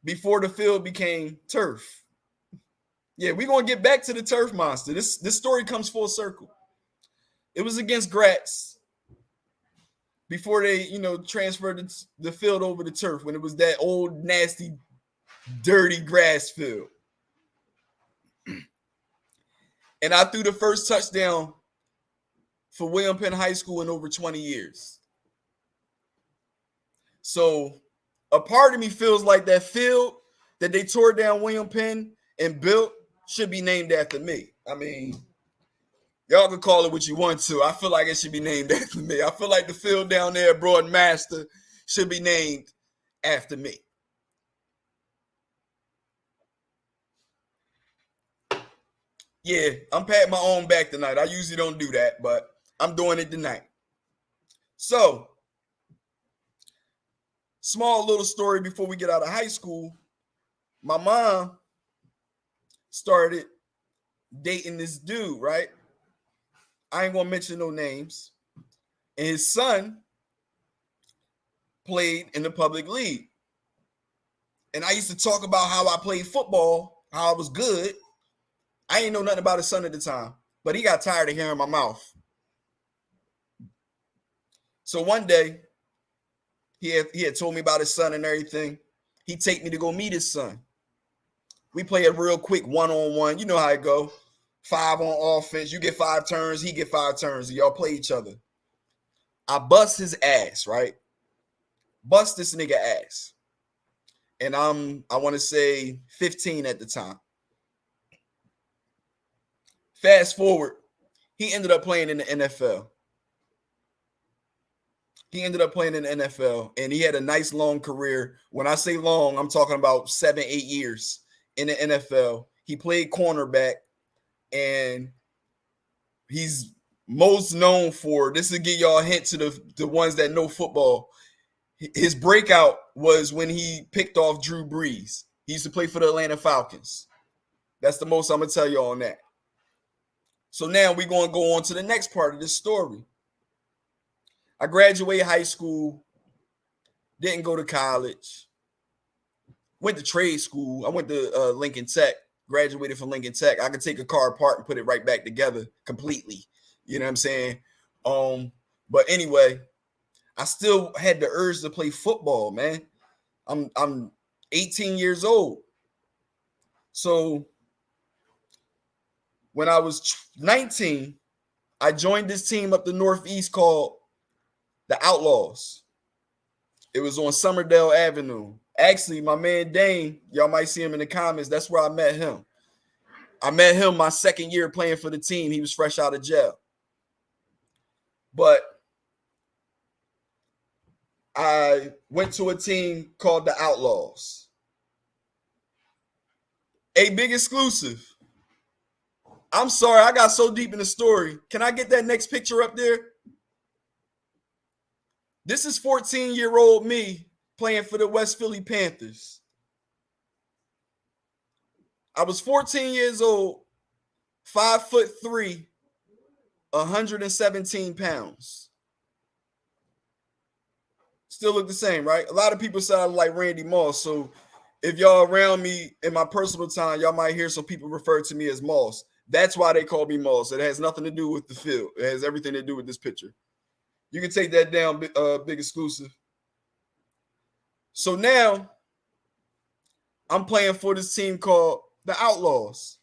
before the field became turf. Yeah, we're gonna get back to the turf monster. This story comes full circle. It was against Gratz before they, transferred the field over to turf when it was that old, nasty, dirty grass field. And I threw the first touchdown for William Penn High School in over 20 years. So a part of me feels like that field that they tore down William Penn and built should be named after me. I mean, y'all can call it what you want to. I feel like it should be named after me. I feel like the field down there at Broadmaster should be named after me. Yeah, I'm patting my own back tonight. I usually don't do that, but I'm doing it tonight. So, small little story before we get out of high school. My mom started dating this dude, right? I ain't gonna mention no names. And his son played in the public league. And I used to talk about how I played football, how I was good. I ain't know nothing about his son at the time, but he got tired of hearing my mouth. So one day, he had told me about his son and everything. He'd take me to go meet his son. We play a real quick one-on-one. You know how it go. 5 on offense. You get 5 turns. He get 5 turns. And y'all play each other. I bust his ass, right? Bust this nigga ass. And I want to say 15 at the time. Fast forward, he ended up playing in the NFL. And he had a nice long career. When I say long, I'm talking about 7-8 years in the NFL. He played cornerback, and he's most known for, this will give y'all a hint to the ones that know football. His breakout was when he picked off Drew Brees. He used to play for the Atlanta Falcons. That's the most I'm going to tell you on that. So now we're going to go on to the next part of this story. I graduated high school, didn't go to college, went to trade school. I went to Lincoln Tech, graduated from Lincoln Tech. I could take a car apart and put it right back together completely. You know what I'm saying? But anyway, I still had the urge to play football, man. I'm 18 years old. So when I was 19, I joined this team up the Northeast called the Outlaws. It was on Summerdale Avenue. Actually, my man Dane, y'all might see him in the comments. That's where I met him. I met him my second year playing for the team. He was fresh out of jail. But I went to a team called the Outlaws. A big exclusive. I'm sorry, I got so deep in the story. Can I get that next picture up there? This is 14-year-old me playing for the West Philly Panthers. I was 14 years old, 5'3", 117 pounds. Still look the same, right? A lot of people say I look like Randy Moss. So if y'all around me in my personal time, y'all might hear some people refer to me as Moss. That's why they call me Moss. It has nothing to do with the field. It has everything to do with this picture. You can take that down, big exclusive. So now I'm playing for this team called the Outlaws.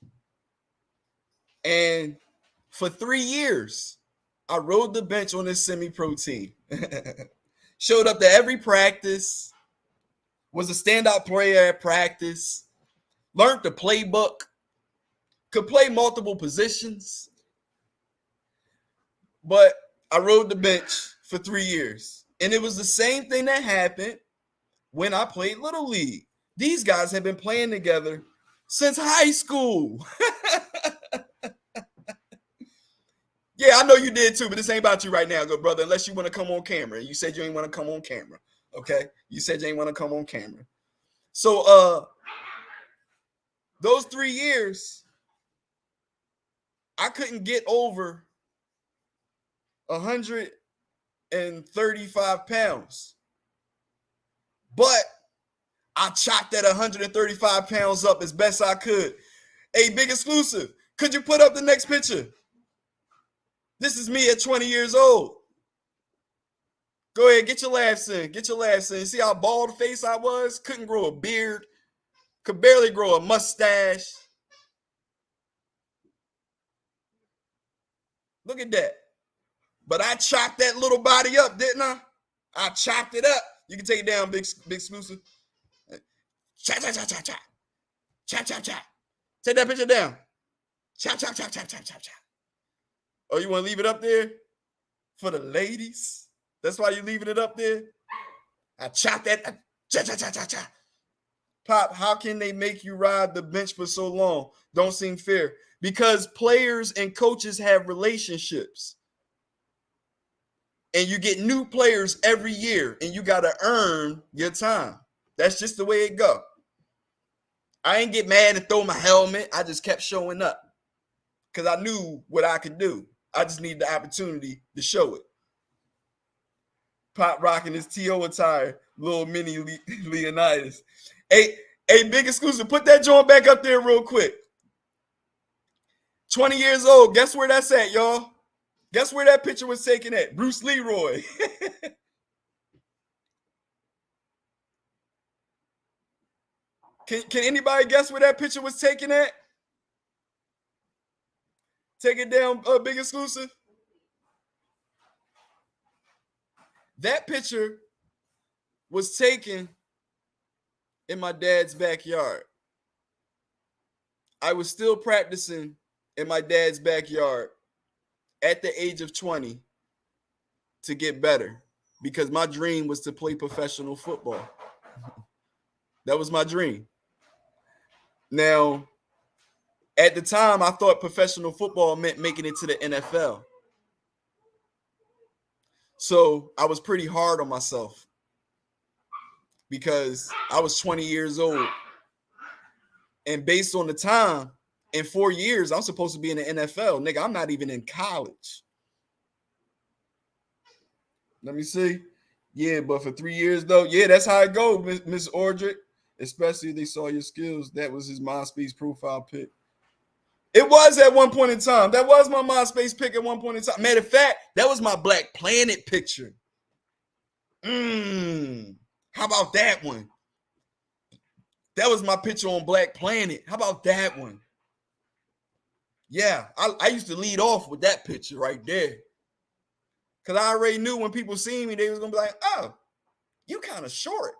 And for 3 years, I rode the bench on this semi-pro team. Showed up to every practice, was a standout player at practice, learned the playbook, could play multiple positions, but I rode the bench for 3 years. And it was the same thing that happened when I played Little League. These guys have been playing together since high school. Yeah, I know you did too, but this ain't about you right now, good brother, unless you want to come on camera. You said you ain't want to come on camera. Okay? You said you ain't want to come on camera. So those 3 years, I couldn't get over 135 pounds. But I chopped that 135 pounds up as best I could. Hey, big exclusive, could you put up the next picture? This is me at 20 years old. Go ahead, get your laughs in. Get your laughs in. See how bald face I was? Couldn't grow a beard. Could barely grow a mustache. Look at that. But I chopped that little body up, didn't I? I chopped it up. You can take it down, big exclusive. Chop, chop, chop, chop, chop. Chop, chop, chop. Take that picture down. Chop, chop, chop, chop, chop, chop, chop. Oh, you want to leave it up there for the ladies? That's why you're leaving it up there? I chopped that. Chop, chop, chop, chop, chop. Pop, how can they make you ride the bench for so long? Don't seem fair. Because players and coaches have relationships. And you get new players every year, and you got to earn your time. That's just the way it go. I ain't get mad and throw my helmet. I just kept showing up because I knew what I could do. I just needed the opportunity to show it. Pop rocking his T.O. attire, little mini Leonidas. Hey, big exclusive, put that joint back up there real quick. 20 years old. Guess where that's at, y'all? Guess where that picture was taken at? Bruce Leroy. Can anybody guess where that picture was taken at? Take it down, big exclusive. That picture was taken in my dad's backyard. I was still practicing in my dad's backyard at the age of 20 to get better because my dream was to play professional football. That was my dream. Now, at the time, I thought professional football meant making it to the NFL. So I was pretty hard on myself because I was 20 years old. And based on the time, in 4 years, I'm supposed to be in the NFL. Nigga, I'm not even in college. Let me see. Yeah, but for 3 years, though, yeah, that's how it goes, Miss Ordrick. Especially if they saw your skills. That was his MySpace profile pic. It was at one point in time. That was my MySpace pic at one point in time. Matter of fact, that was my Black Planet picture. How about that one? That was my picture on Black Planet. How about that one? Yeah, I used to lead off with that picture right there. Because I already knew when people see me, they was going to be like, oh, you kind of short.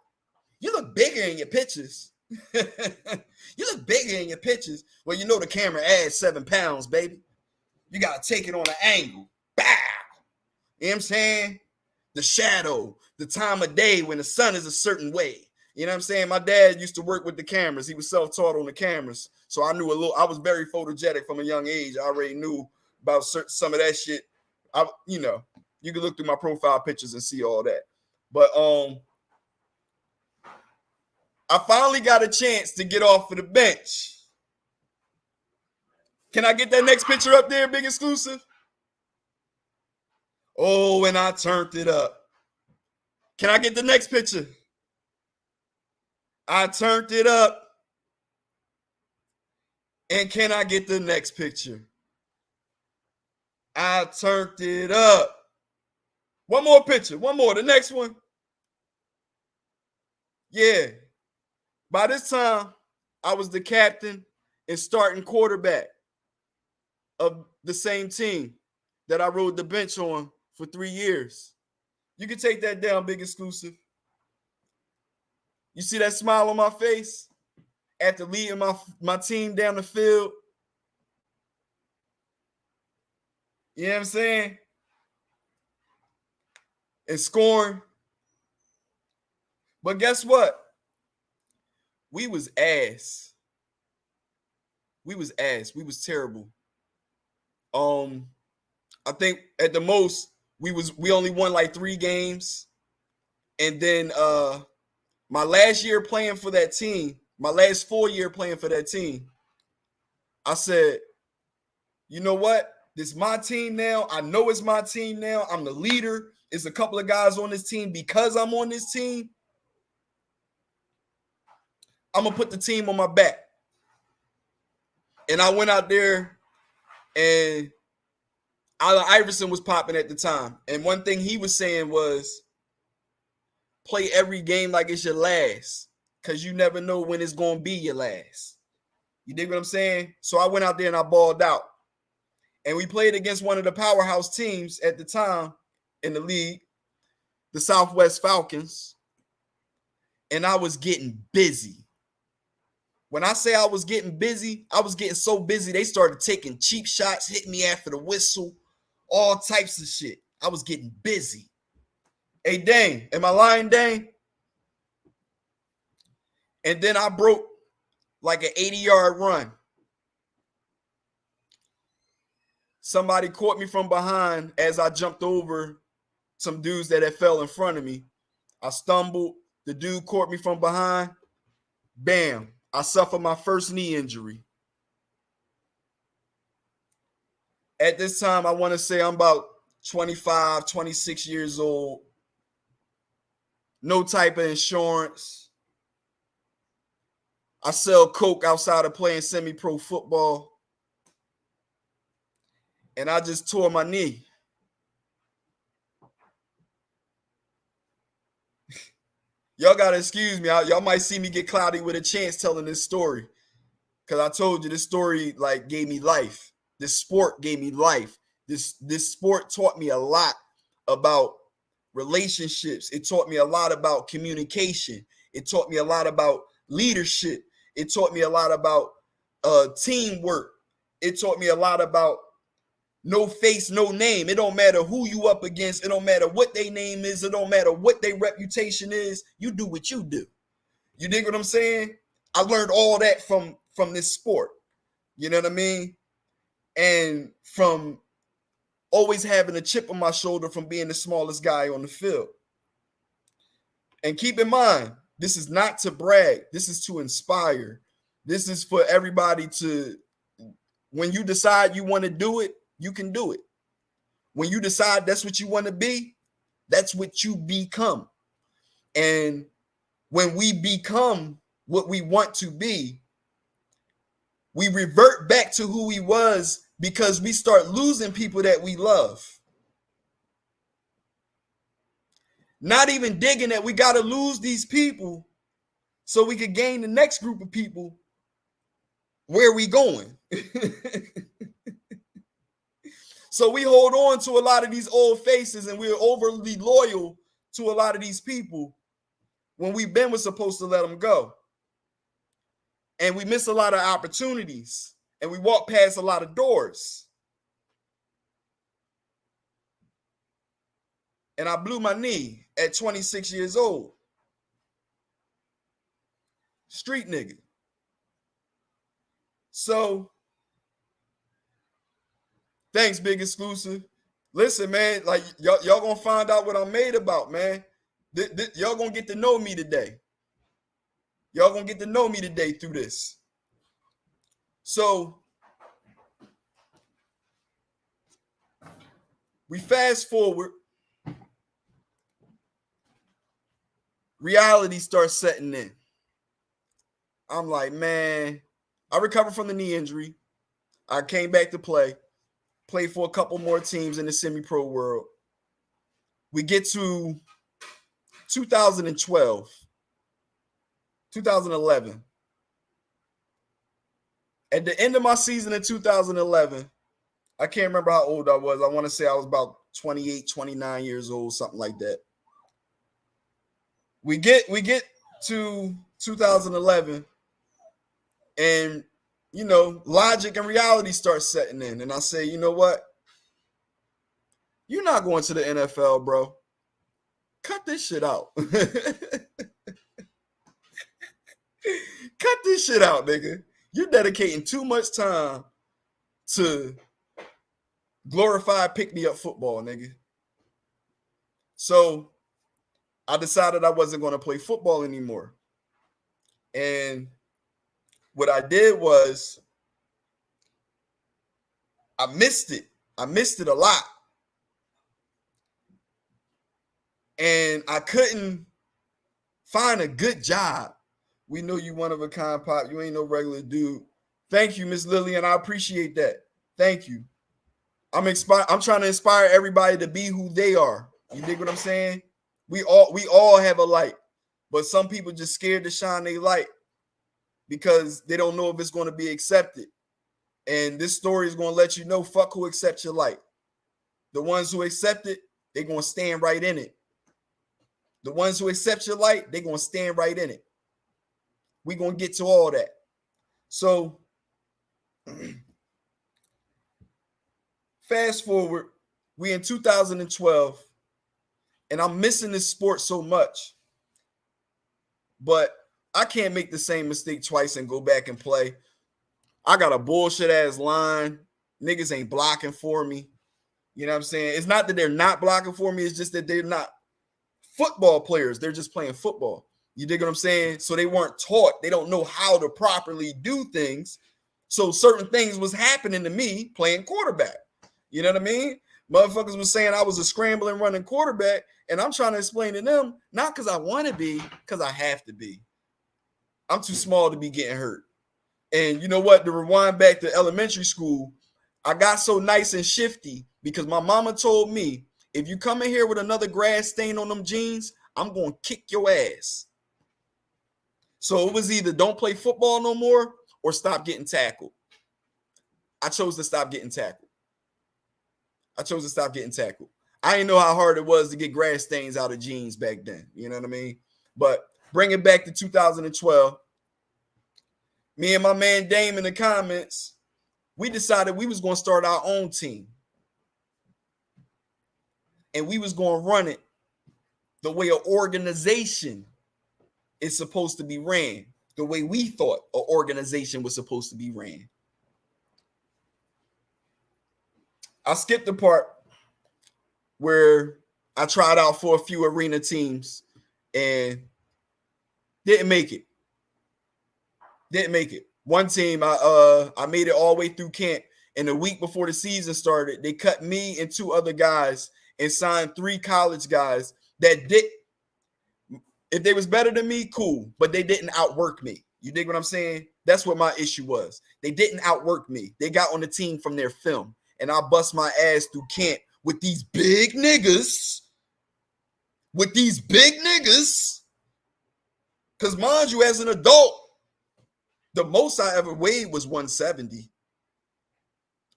You look bigger in your pictures. You look bigger in your pictures. Well, you know the camera adds 7 pounds, baby. You got to take it on an angle. Bow. You know what I'm saying? The shadow, the time of day when the sun is a certain way. You know what I'm saying? My dad used to work with the cameras. He was self-taught on the cameras. So I knew I was very photogenic from a young age. I already knew about some of that shit. You can look through my profile pictures and see all that. But I finally got a chance to get off of the bench. Can I get that next picture up there, big exclusive? Oh, and I turned it up. Can I get the next picture? I turned it up. And can I get the next picture? I turned it up. One more picture. One more. The next one. Yeah. By this time, I was the captain and starting quarterback of the same team that I rode the bench on for 3 years. You can take that down, big exclusive. You see that smile on my face? after leading my team down the field. You know what I'm saying? And scoring. But guess what? We was ass. We was ass. We was terrible. I think at the most we only won like 3 games. And then my last year playing for that team, my last full year playing for that team, I said, you know what? This is my team now. I know it's my team now. I'm the leader. It's a couple of guys on this team. Because I'm on this team, I'm going to put the team on my back. And I went out there, and Allen Iverson was popping at the time. And one thing he was saying was, play every game like it's your last, because you never know when it's going to be your last. You dig what I'm saying? So I went out there and I balled out. And we played against one of the powerhouse teams at the time in the league, the Southwest Falcons. And I was getting busy. When I say I was getting busy, I was getting so busy, they started taking cheap shots, hitting me after the whistle, all types of shit. I was getting busy. Hey, Dane, am I lying, Dane? And then I broke like an 80-yard run. Somebody caught me from behind as I jumped over some dudes that had fell in front of me. I stumbled. The dude caught me from behind. Bam. I suffered my first knee injury. At this time, I want to say I'm about 25, 26 years old. No type of insurance. I sell coke outside of playing semi-pro football. And I just tore my knee. Y'all got to excuse me. Y'all might see me get cloudy with a chance telling this story. Because I told you this story like gave me life. This sport gave me life. This sport taught me a lot about relationships. It taught me a lot about communication. It taught me a lot about leadership. It taught me a lot about teamwork. It taught me a lot about no face, no name. It don't matter who you up against. It don't matter what their name is. It don't matter what their reputation is. You do what you do. You dig what I'm saying? I learned all that from this sport. You know what I mean? And from always having a chip on my shoulder from being the smallest guy on the field. And keep in mind, this is not to brag. This is to inspire. This is for everybody to, when you decide you want to do it, you can do it. When you decide that's what you want to be, that's what you become. And when we become what we want to be, we revert back to who we was because we start losing people that we love. Not even digging that we got to lose these people so we could gain the next group of people. Where are we going? So we hold on to a lot of these old faces and we're overly loyal to a lot of these people when we've been was supposed to let them go. And we miss a lot of opportunities and we walk past a lot of doors. And I blew my knee at 26 years old. Street nigga. So thanks, Big Exclusive. Listen, man, like y'all gonna find out what I'm made about, man. Y'all gonna get to know me today. Y'all gonna get to know me today through this. So we fast forward. Reality starts setting in. I'm like, man, I recovered from the knee injury. I came back to play. Played for a couple more teams in the semi-pro world. We get to 2012, 2011. At the end of my season in 2011, I can't remember how old I was. I want to say I was about 28, 29 years old, something like that. We get to 2011, And, you know, logic and reality start setting in. And I say, you know what? You're not going to the NFL, bro. Cut this shit out. Cut this shit out, nigga. You're dedicating too much time to glorify pick-me-up football, nigga. So I decided I wasn't going to play football anymore. And what I did was I missed it. I missed it a lot. And I couldn't find a good job. We know you one of a kind, Pop. You ain't no regular dude. Thank you, Miss Lillian. I appreciate that. Thank you. I'm trying to inspire everybody to be who they are. You dig what I'm saying? We all have a light, but some people just scared to shine their light because they don't know if it's going to be accepted. And this story is going to let you know, fuck who accepts your light. The ones who accept it, they're going to stand right in it. The ones who accept your light, they're going to stand right in it. We're going to get to all that. So, fast forward, we in 2012, and I'm missing this sport so much. But I can't make the same mistake twice and go back and play. I got a bullshit ass line. Niggas ain't blocking for me. You know what I'm saying? It's not that they're not blocking for me. It's just that they're not football players. They're just playing football. You dig what I'm saying? So they weren't taught. They don't know how to properly do things. So certain things was happening to me playing quarterback. You know what I mean? Motherfuckers was saying I was a scrambling running quarterback, and I'm trying to explain to them, not because I want to be, because I have to be. I'm too small to be getting hurt. And you know what? To rewind back to elementary school, I got so nice and shifty because my mama told me, if you come in here with another grass stain on them jeans, I'm going to kick your ass. So it was either don't play football no more or stop getting tackled. I chose to stop getting tackled. I didn't know how hard it was to get grass stains out of jeans back then. You know what I mean? But bring it back to 2012. Me and my man Dame in the comments, we decided we was going to start our own team. And we was going to run it the way an organization is supposed to be ran, the way we thought an organization was supposed to be ran. I skipped the part where I tried out for a few arena teams and didn't make it. One team, I made it all the way through camp, and the week before the season started, they cut me and two other guys and signed 3 college guys that did. If they was better than me, cool, but they didn't outwork me. You dig what I'm saying? That's what my issue was. They didn't outwork me. They got on the team from their film, and I bust my ass through camp with these big niggas. Because mind you, as an adult, the most I ever weighed was 170.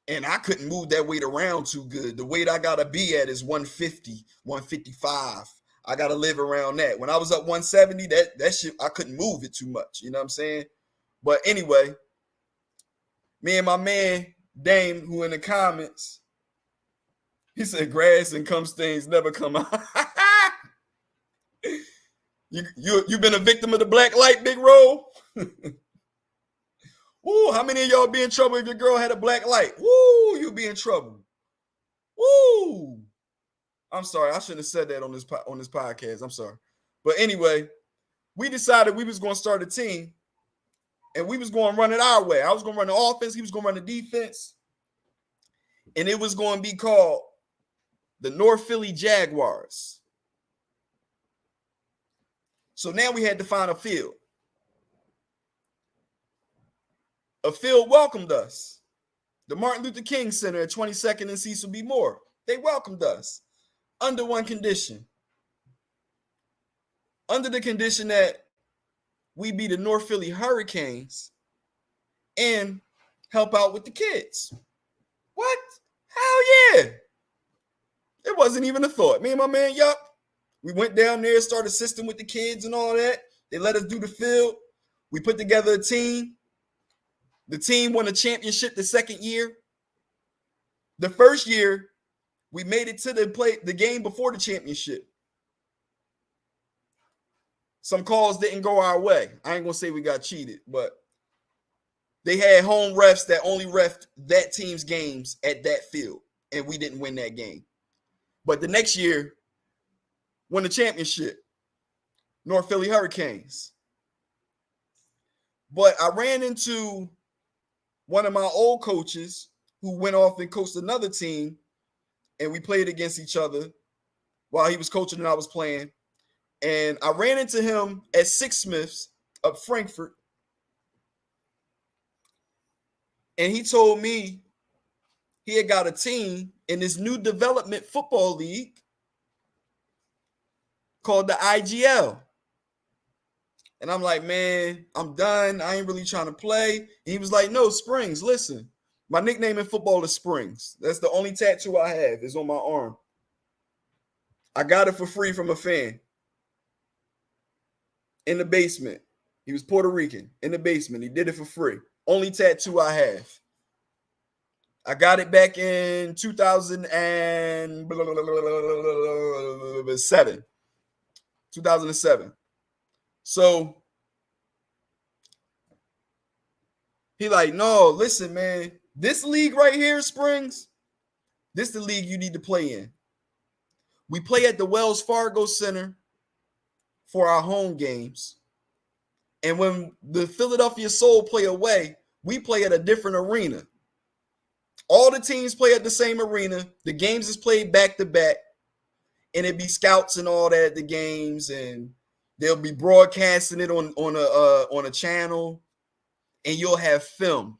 And I couldn't move that weight around too good. The weight I got to be at is 150, 155. I got to live around that. When I was up 170, that shit, I couldn't move it too much. You know what I'm saying? But anyway, me and my man, Dame, who in the comments, he said grass and cum stains never come out. You been a victim of the black light, Big Roll? Woo, how many of y'all be in trouble if your girl had a black light? Woo, you be in trouble. Woo. I'm sorry. I shouldn't have said that on this podcast. I'm sorry. But anyway, we decided we was going to start a team, and we was going to run it our way. I was going to run the offense. He was going to run the defense. And it was going to be called the North Philly Jaguars. So now we had to find a field. A field welcomed us. The Martin Luther King Center at 22nd and Cecil B. Moore. They welcomed us under one condition. Under the condition that we be the North Philly Hurricanes and help out with the kids. What? Hell yeah. It wasn't even a thought. Me and my man, yup. We went down there, started assisting with the kids and all that. They let us do the field. We put together a team. The team won a championship the second year. The first year, we made it to the game before the championship. Some calls didn't go our way. I ain't gonna say we got cheated, but they had home refs that only refed that team's games at that field, and we didn't win that game. But the next year, won the championship, North Philly Hurricanes. But I ran into one of my old coaches who went off and coached another team, and we played against each other while he was coaching and I was playing. And I ran into him at Six Smiths up Frankfurt. And he told me he had got a team in this new development football league called the IGL. And I'm like, man, I'm done. I ain't really trying to play. And he was like, no, Springs, listen. My nickname in football is Springs. That's the only tattoo I have is on my arm. I got it for free from a fan. In the basement. He was Puerto Rican. In the basement. He did it for free. Only tattoo I have. I got it back in 2007. 2007. So he like, no, listen, man. This league right here, Springs, this is the league you need to play in. We play at the Wells Fargo Center for our home games. And when the Philadelphia Soul play away, we play at a different arena. All the teams play at the same arena. The games is played back to back. And it be scouts and all that at the games. And they'll be broadcasting it on a channel. And you'll have film.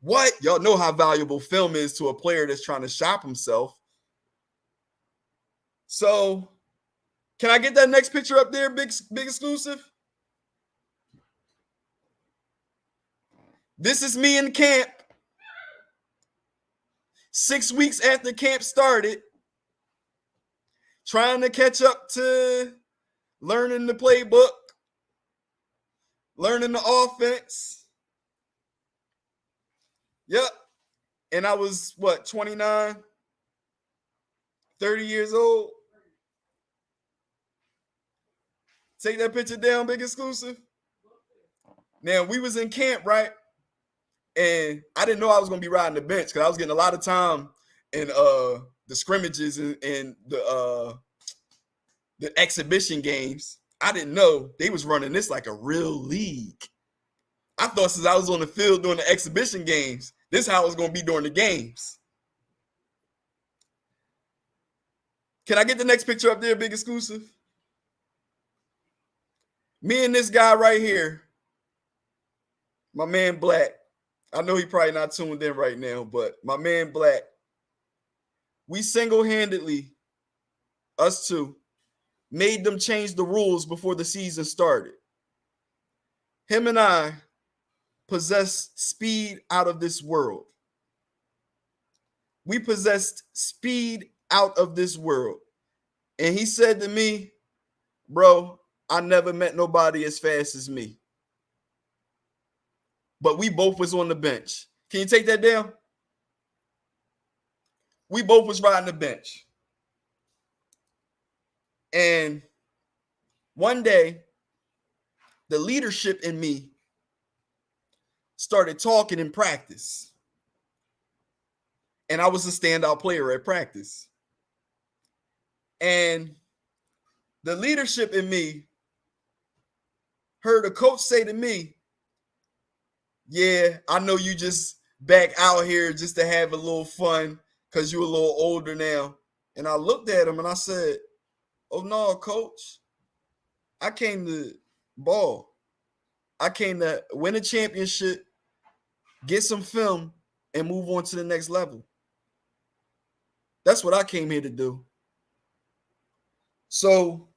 What? Y'all know how valuable film is to a player that's trying to shop himself. So, can I get that next picture up there, big exclusive? This is me in camp. 6 weeks after camp started. Trying to catch up to learning the playbook. Learning the offense. Yep. And I was, 29? 30 years old? Take that picture down, big exclusive. Now, we was in camp, right? And I didn't know I was going to be riding the bench because I was getting a lot of time in the scrimmages and the exhibition games. I didn't know they was running this like a real league. I thought since I was on the field doing the exhibition games, this is how it was going to be during the games. Can I get the next picture up there, big exclusive? Me and this guy right here, my man Black. I know he probably not tuned in right now, but my man Black, we single-handedly, us two, made them change the rules before the season started. Him and I possess speed out of this world. We possessed speed out of this world. And he said to me, bro, I never met nobody as fast as me. But we both was on the bench. Can you take that down? We both was riding the bench. And one day, the leadership in me started talking in practice. And I was a standout player at practice. And the leadership in me heard a coach say to me, yeah, I know you just back out here just to have a little fun because you're a little older now. And I looked at him and I said, oh, no, coach. I came to ball. I came to win a championship, get some film, and move on to the next level. That's what I came here to do. So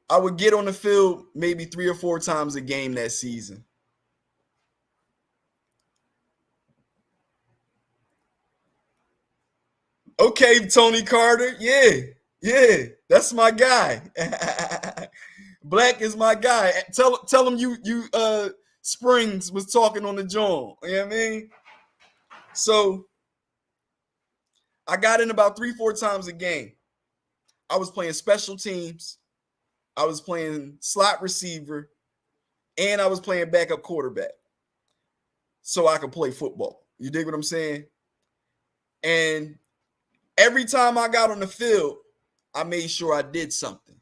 I would get on the field maybe 3 or 4 times a game that season. Okay, Tony Carter. Yeah, that's my guy. Black is my guy. Tell him you Springs was talking on the joint. You know what I mean? So I got in about 3-4 times a game. I was playing special teams. I was playing slot receiver. And I was playing backup quarterback. So I could play football. You dig what I'm saying? And every time I got on the field, I made sure I did something.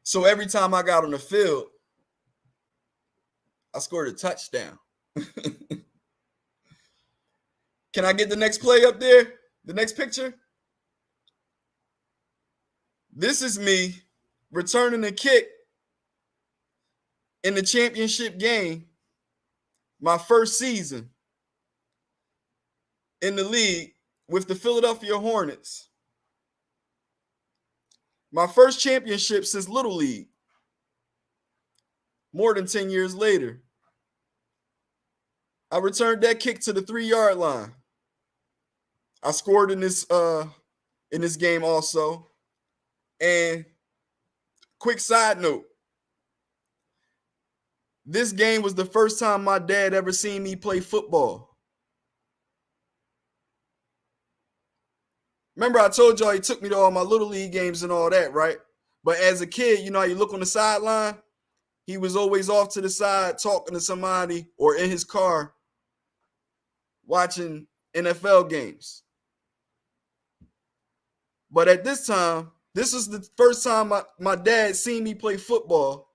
So every time I got on the field, I scored a touchdown. Can I get the next play up there? The next picture? This is me returning a kick in the championship game, my first season in the league with the Philadelphia Hornets. My first championship since Little League, more than 10 years later. I returned that kick to the 3-yard line. I scored in this game also. And quick side note, this game was the first time my dad ever seen me play football. Remember I told y'all he took me to all my Little League games and all that, right? But as a kid, you know how you look on the sideline? He was always off to the side talking to somebody or in his car watching NFL games. But at this time, this was the first time my dad seen me play football.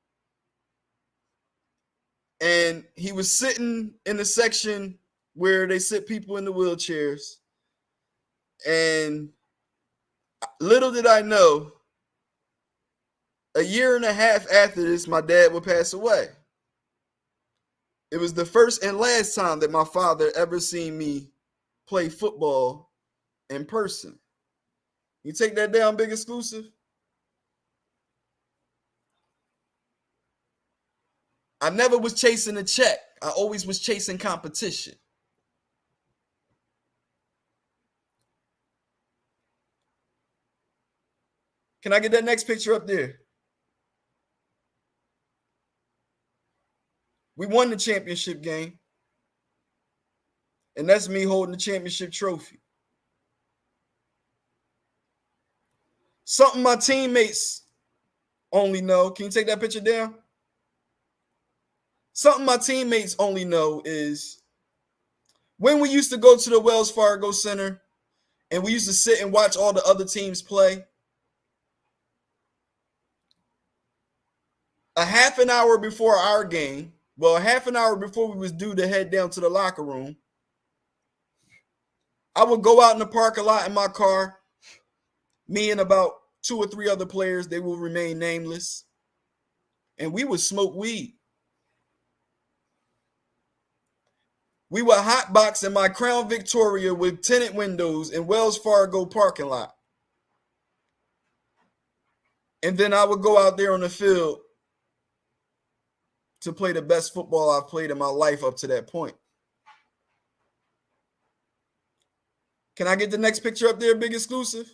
And he was sitting in the section where they sit people in the wheelchairs. And little did I know, a year and a half after this, my dad would pass away. It was the first and last time that my father ever seen me play football in person. You take that down, Big Exclusive? I never was chasing a check. I always was chasing competition. Can I get that next picture up there? We won the championship game. And that's me holding the championship trophy. Something my teammates only know. Can you take that picture down? Something my teammates only know is when we used to go to the Wells Fargo Center and we used to sit and watch all the other teams play, a half an hour before our game, well, a half an hour before we was due to head down to the locker room, I would go out in the parking lot in my car, me and about 2 or 3 other players, they will remain nameless, and we would smoke weed. We would hotbox in my Crown Victoria with tinted windows in Wells Fargo parking lot. And then I would go out there on the field to play the best football I've played in my life up to that point. Can I get the next picture up there, Big Exclusive?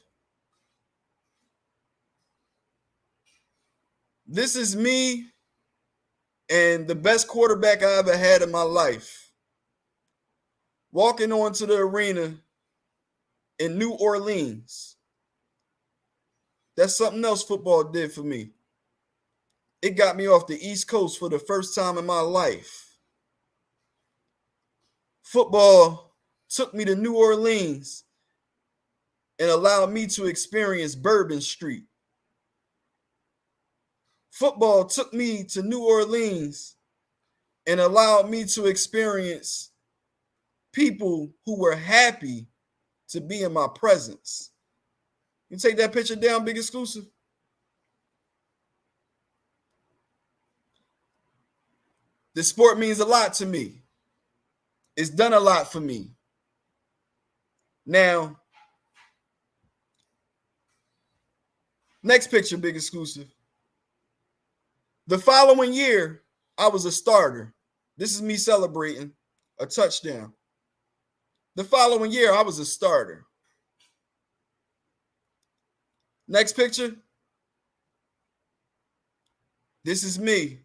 This is me and the best quarterback I ever had in my life. Walking onto the arena in New Orleans. That's something else football did for me. It got me off the East Coast for the first time in my life. Football took me to New Orleans and allowed me to experience Bourbon Street. Football took me to New Orleans and allowed me to experience people who were happy to be in my presence. You take that picture down, Big Exclusive? This sport means a lot to me. It's done a lot for me. Now, next picture, Big Exclusive. The following year, I was a starter. This is me celebrating a touchdown. The following year, I was a starter. Next picture. This is me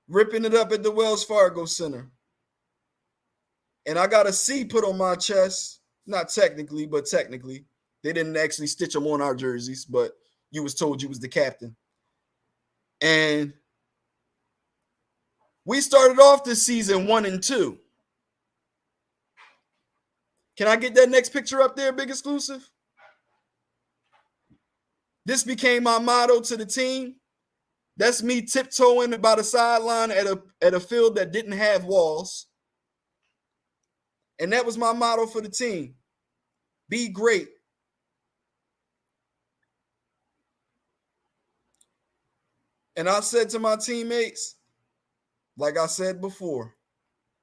ripping it up at the Wells Fargo Center. And I got a C put on my chest. Not technically, but technically. They didn't actually stitch them on our jerseys, but you was told you was the captain. And we started off this season 1-2. Can I get that next picture up there, Big Exclusive? This became my motto to the team. That's me tiptoeing about a sideline at a field that didn't have walls. And that was my motto for the team. Be great. And I said to my teammates, like I said before,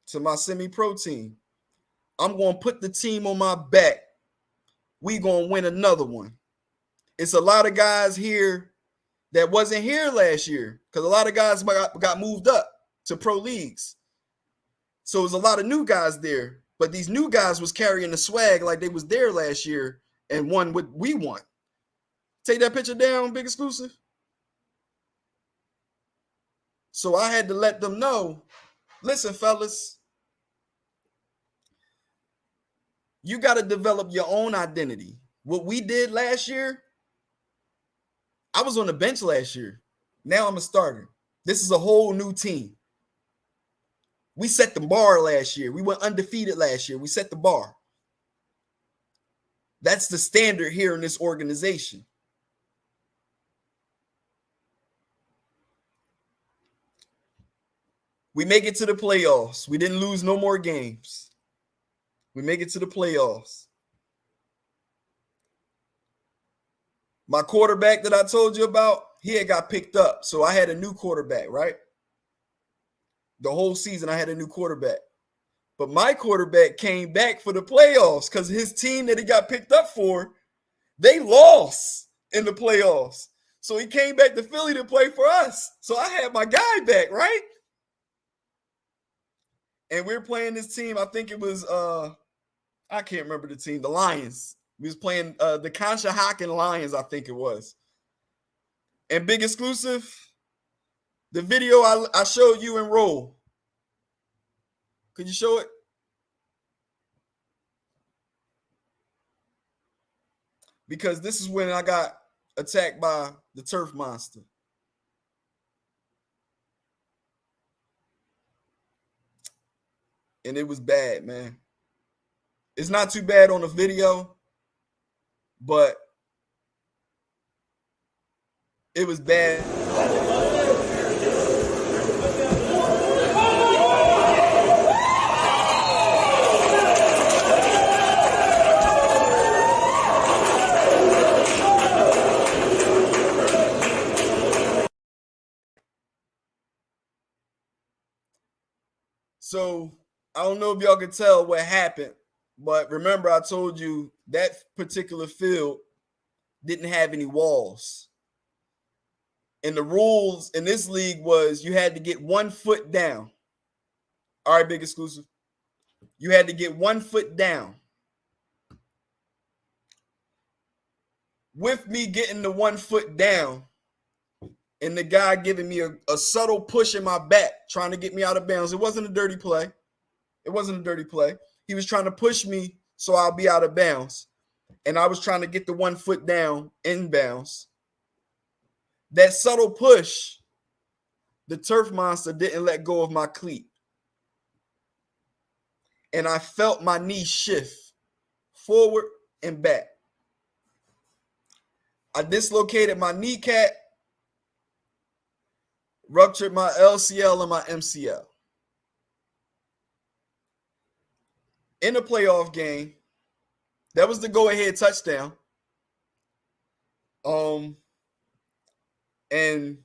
to my semi-pro team, I'm going to put the team on my back. We going to win another one. It's a lot of guys here that wasn't here last year because a lot of guys got moved up to pro leagues. So there's a lot of new guys there. But these new guys was carrying the swag like they was there last year and won what we won. Take that picture down, Big Exclusive. So I had to let them know, listen, fellas, you got to develop your own identity. What we did last year, I was on the bench last year. Now I'm a starter. This is a whole new team. We set the bar last year. We went undefeated last year. We set the bar. That's the standard here in this organization. We make it to the playoffs. We didn't lose no more games. We make it to the playoffs. My quarterback that I told you about, he had got picked up. So I had a new quarterback, right? The whole season I had a new quarterback. But my quarterback came back for the playoffs because his team that he got picked up for, they lost in the playoffs. So he came back to Philly to play for us. So I had my guy back, right? And we're playing this team. I think it was I can't remember the team, the Lions. We was playing the Conshohocken Lions, I think it was. And Big Exclusive, the video I showed you in roll. Could you show it? Because this is when I got attacked by the turf monster. And it was bad, man. It's not too bad on the video, but it was bad. So I don't know if y'all can tell what happened, but remember I told you that particular field didn't have any walls. And the rules in this league was you had to get 1 foot down. All right, Big Exclusive. You had to get 1 foot down. With me getting the 1 foot down and the guy giving me a subtle push in my back, trying to get me out of bounds. It wasn't a dirty play. It wasn't a dirty play. He was trying to push me so I'll be out of bounds. And I was trying to get the 1 foot down in bounds. That subtle push, the turf monster didn't let go of my cleat. And I felt my knee shift forward and back. I dislocated my kneecap, ruptured my LCL and my MCL. In the playoff game, that was the go-ahead touchdown. And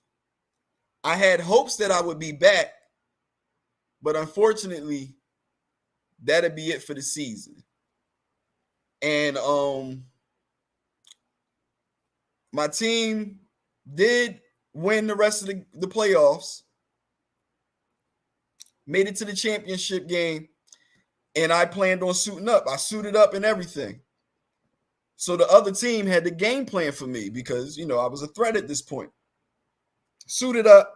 I had hopes that I would be back, but unfortunately, that'd be it for the season. And my team did win the rest of the playoffs, made it to the championship game, and I planned on suiting up. I suited up and everything. So the other team had the game plan for me because, I was a threat at this point. Suited up.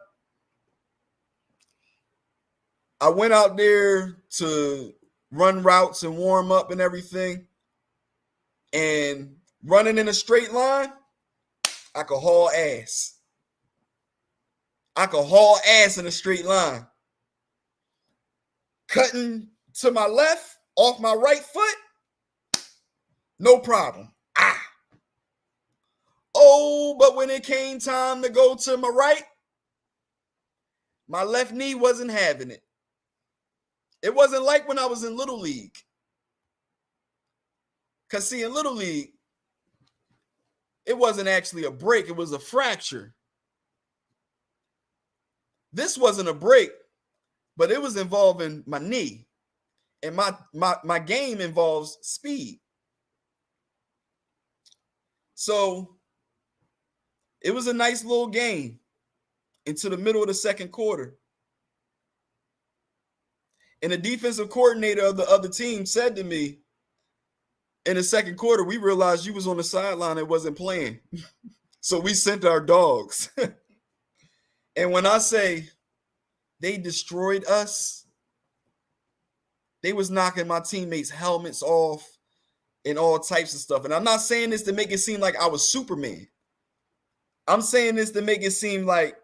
I went out there to run routes and warm up and everything. And running in a straight line, I could haul ass. I could haul ass in a straight line. Cutting to my left off my right foot, no problem. Oh, but when it came time to go to my right, my left knee wasn't having it. It wasn't like when I was in Little League. Because, see, in Little League, it wasn't actually a break, it was a fracture. This wasn't a break, but it was involving my knee. And my game involves speed. So it was a nice little game into the middle of the second quarter. And the defensive coordinator of the other team said to me, in the second quarter, we realized you was on the sideline and wasn't playing. So we sent our dogs. And when I say they destroyed us, they was knocking my teammates' helmets off and all types of stuff. And I'm not saying this to make it seem like I was Superman. I'm saying this to make it seem like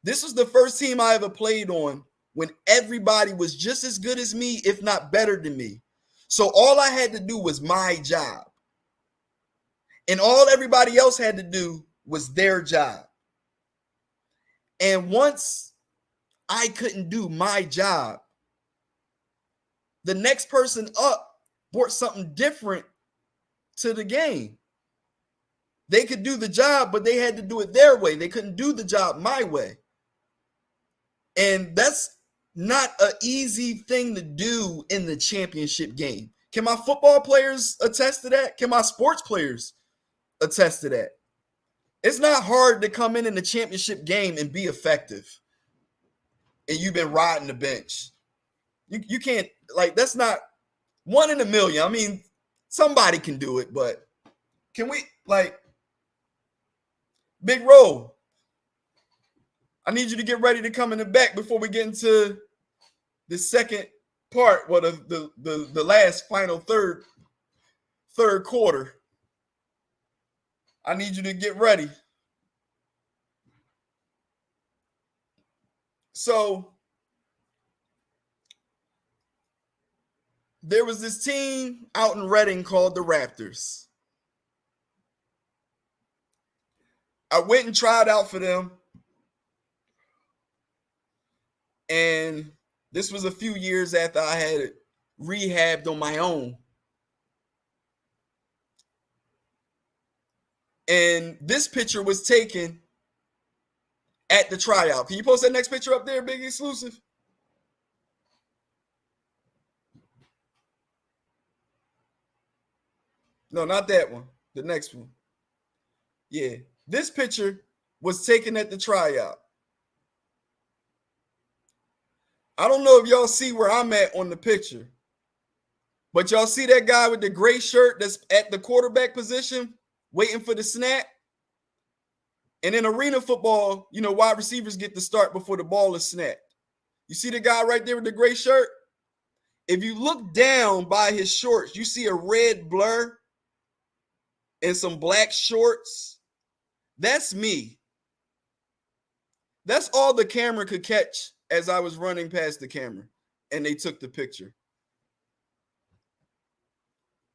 this was the first team I ever played on when everybody was just as good as me, if not better than me. So all I had to do was my job. And all everybody else had to do was their job. And once I couldn't do my job, the next person up brought something different to the game. They could do the job, but they had to do it their way. They couldn't do the job my way. And that's not an easy thing to do in the championship game. Can my football players attest to that? Can my sports players attest to that? It's not hard to come in the championship game and be effective. And you've been riding the bench. You can't, like, that's not one in a million. I mean, somebody can do it, but can we, like, Big Roll, I need you to get ready to come in the back before we get into the second part, well, the last final third quarter. I need you to get ready. So there was this team out in Reading called the Raptors. I went and tried out for them. And this was a few years after I had rehabbed on my own. And this picture was taken at the tryout. Can you post that next picture up there, Big Exclusive? No, not that one. The next one. Yeah. This picture was taken at the tryout. I don't know if y'all see where I'm at on the picture, but y'all see that guy with the gray shirt that's at the quarterback position waiting for the snap? And in arena football, you know, wide receivers get to start before the ball is snapped. You see the guy right there with the gray shirt? If you look down by his shorts, you see a red blur and some black shorts. That's me. That's all the camera could catch as I was running past the camera, and they took the picture.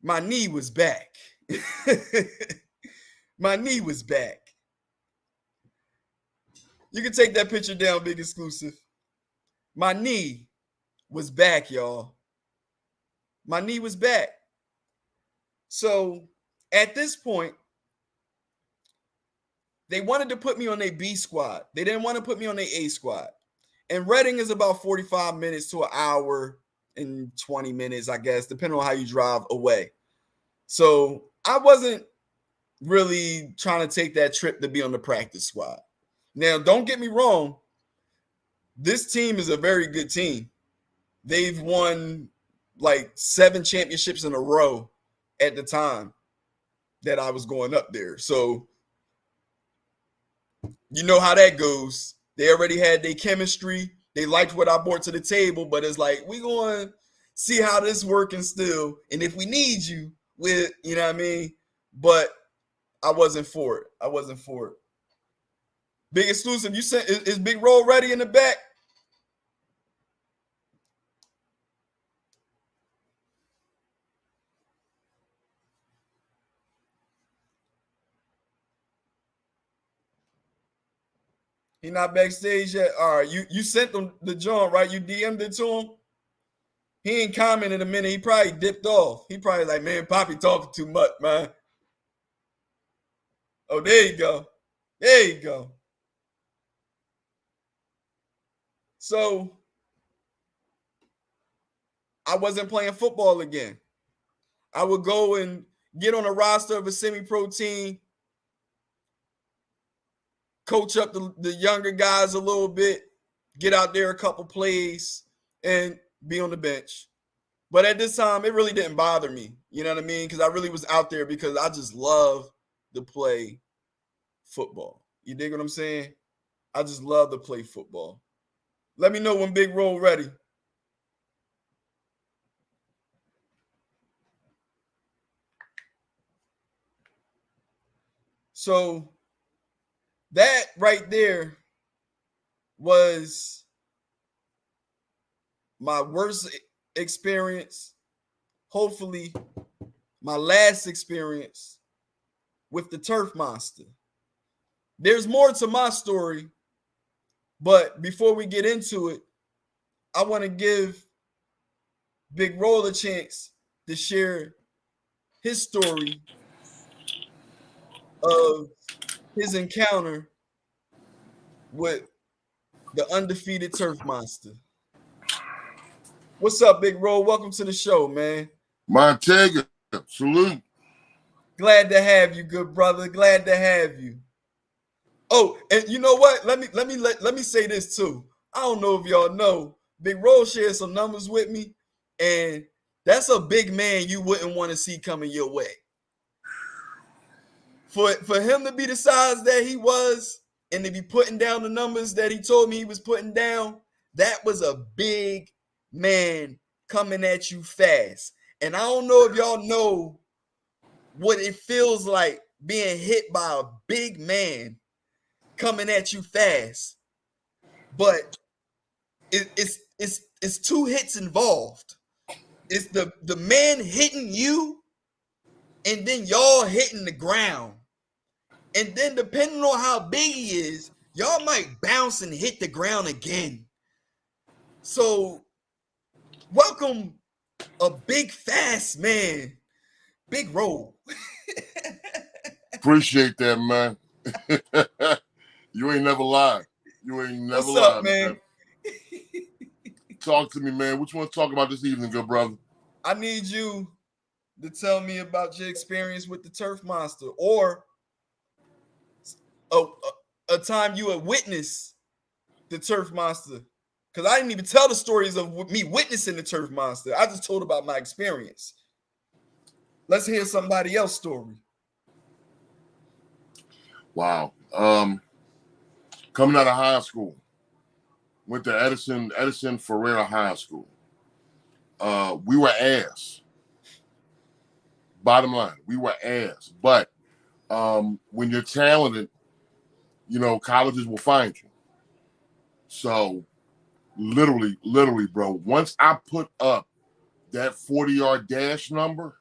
My knee was back. My knee was back. You can take that picture down, Big Exclusive. My knee was back, y'all. My knee was back. So at this point, they wanted to put me on a B squad. They didn't want to put me on a A squad. And Reading is about 45 minutes to an hour and 20 minutes, I guess, depending on how you drive away. So I wasn't really trying to take that trip to be on the practice squad. Now, don't get me wrong. This team is a very good team. They've won like 7 championships in a row at the time that I was going up there. So you know how that goes. They already had their chemistry. They liked what I brought to the table, but it's like, we going to see how this working still. And if we need you with, you know what I mean? But I wasn't for it. I wasn't for it. Big exclusive, you said, is Big Roll ready in the back? He not backstage yet? All right, you sent them the joint, right? You DM'd it to him? He ain't commented a minute. He probably dipped off. He probably like, man, Poppy talking too much, man. Oh, there you go. There you go. So I wasn't playing football again. I would go and get on a roster of a semi-pro team, coach up the younger guys a little bit, get out there a couple plays, and be on the bench. But at this time, it really didn't bother me. You know what I mean? Because I really was out there because I just love to play football. You dig what I'm saying? I just love to play football. Let me know when Big Roll ready. So that right there was my worst experience, hopefully my last experience with the Turf Monster. There's more to my story, but before we get into it, I want to give Big Roll a chance to share his story of his encounter with the undefeated Turf Monster. What's up, Big Roll? Welcome to the show, man. Montega, salute. Glad to have you, good brother. Glad to have you. Oh, and you know what? Let me say this too. I don't know if y'all know, Big Roll shared some numbers with me, and that's a big man you wouldn't want to see coming your way. For him to be the size that he was and to be putting down the numbers that he told me he was putting down, that was a big man coming at you fast. And I don't know if y'all know what it feels like being hit by a big man coming at you fast, but it's two hits involved. It's the man hitting you, and then y'all hitting the ground, and then depending on how big he is, y'all might bounce and hit the ground again. So welcome a big fast man, Big Roll. Appreciate that, man. You ain't never lied. You ain't never What's lied, up, man? Talk to me, man. What you want to talk about this evening, good brother? I need you to tell me about your experience with the Turf Monster, or a time you had witnessed the Turf Monster. Because I didn't even tell the stories of me witnessing the Turf Monster. I just told about my experience. Let's hear somebody else's story. Wow. Coming out of high school, went to Edison Ferreira High School. We were ass. Bottom line, we were ass. But when you're talented, you know, colleges will find you. So literally, bro, once I put up that 40-yard dash number,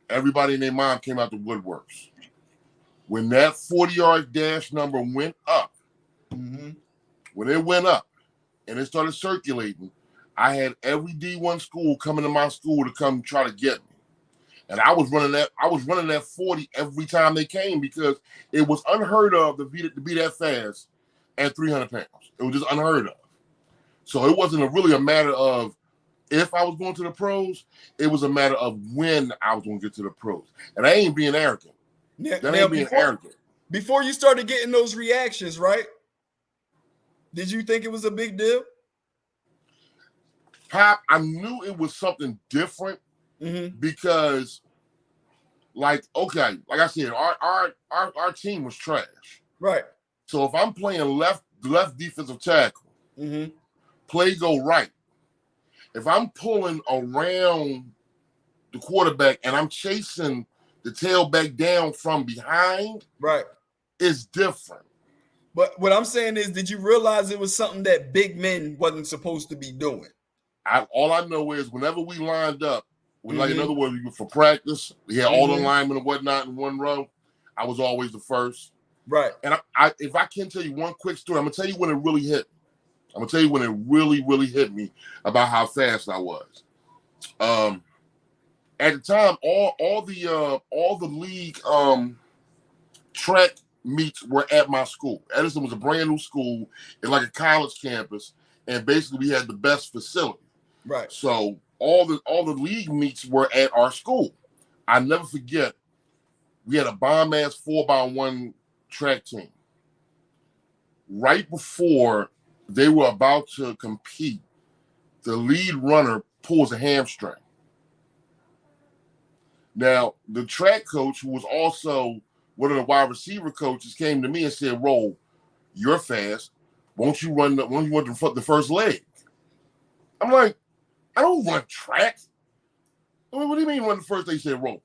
everybody and their mom came out the woodworks. When that 40-yard dash number went up, when it went up and it started circulating, I had every D1 school coming to my school to come try to get me. And I was running that 40 every time they came, because it was unheard of to be that fast at 300 pounds. It was just unheard of. So it wasn't really a matter of if I was going to the pros, it was a matter of when I was going to get to the pros. And I ain't being arrogant. Arrogant. Before you started getting those reactions, right? Did you think it was a big deal? Pop, I knew it was something different because, like I said, our team was trash. Right. So if I'm playing left defensive tackle, play go right. If I'm pulling around the quarterback and I'm chasing the tailback down from behind, right, it's different. But what I'm saying is, did you realize it was something that big men wasn't supposed to be doing? All I know is whenever we lined up, like in Mhm. other words, for practice, we had all the Mhm. linemen and whatnot in one row. I was always the first. Right. And if I can tell you one quick story, I'm gonna tell you when it really hit me. I'm gonna tell you when it really, really hit me about how fast I was. At the time, all the league track meets were at my school. Edison was a brand new school in like a college campus, and basically we had the best facility. Right. So all the league meets were at our school. I never forget, we had a bomb ass 4x1 track team. Right before they were about to compete, the lead runner pulls a hamstring. Now, the track coach, who was also one of the wide receiver coaches, came to me and said, "Roll, you're fast. Won't you run the first leg?" I'm like, I don't run track. I mean, what do you mean run the first leg? He said, "Roll,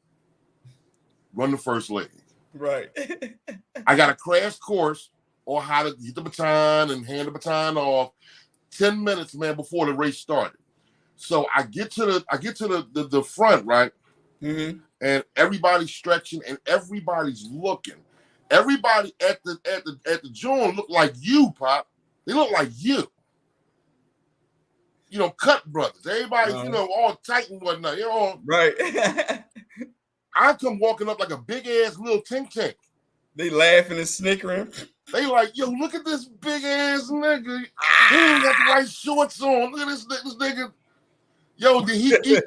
run the first leg." Right. I got a crash course on how to get the baton and hand the baton off 10 minutes, man, before the race started. So I get to the front, right? Mm-hmm. And everybody's stretching and everybody's looking. Everybody at the joint look like you, Pop. They look like you. You know, cut brothers. Everybody, all tight and whatnot. Right. I come walking up like a big ass little tank. They laughing and snickering. They like, yo, look at this big ass nigga. He ain't got the right shorts on. Look at this nigga. Yo, did he eat?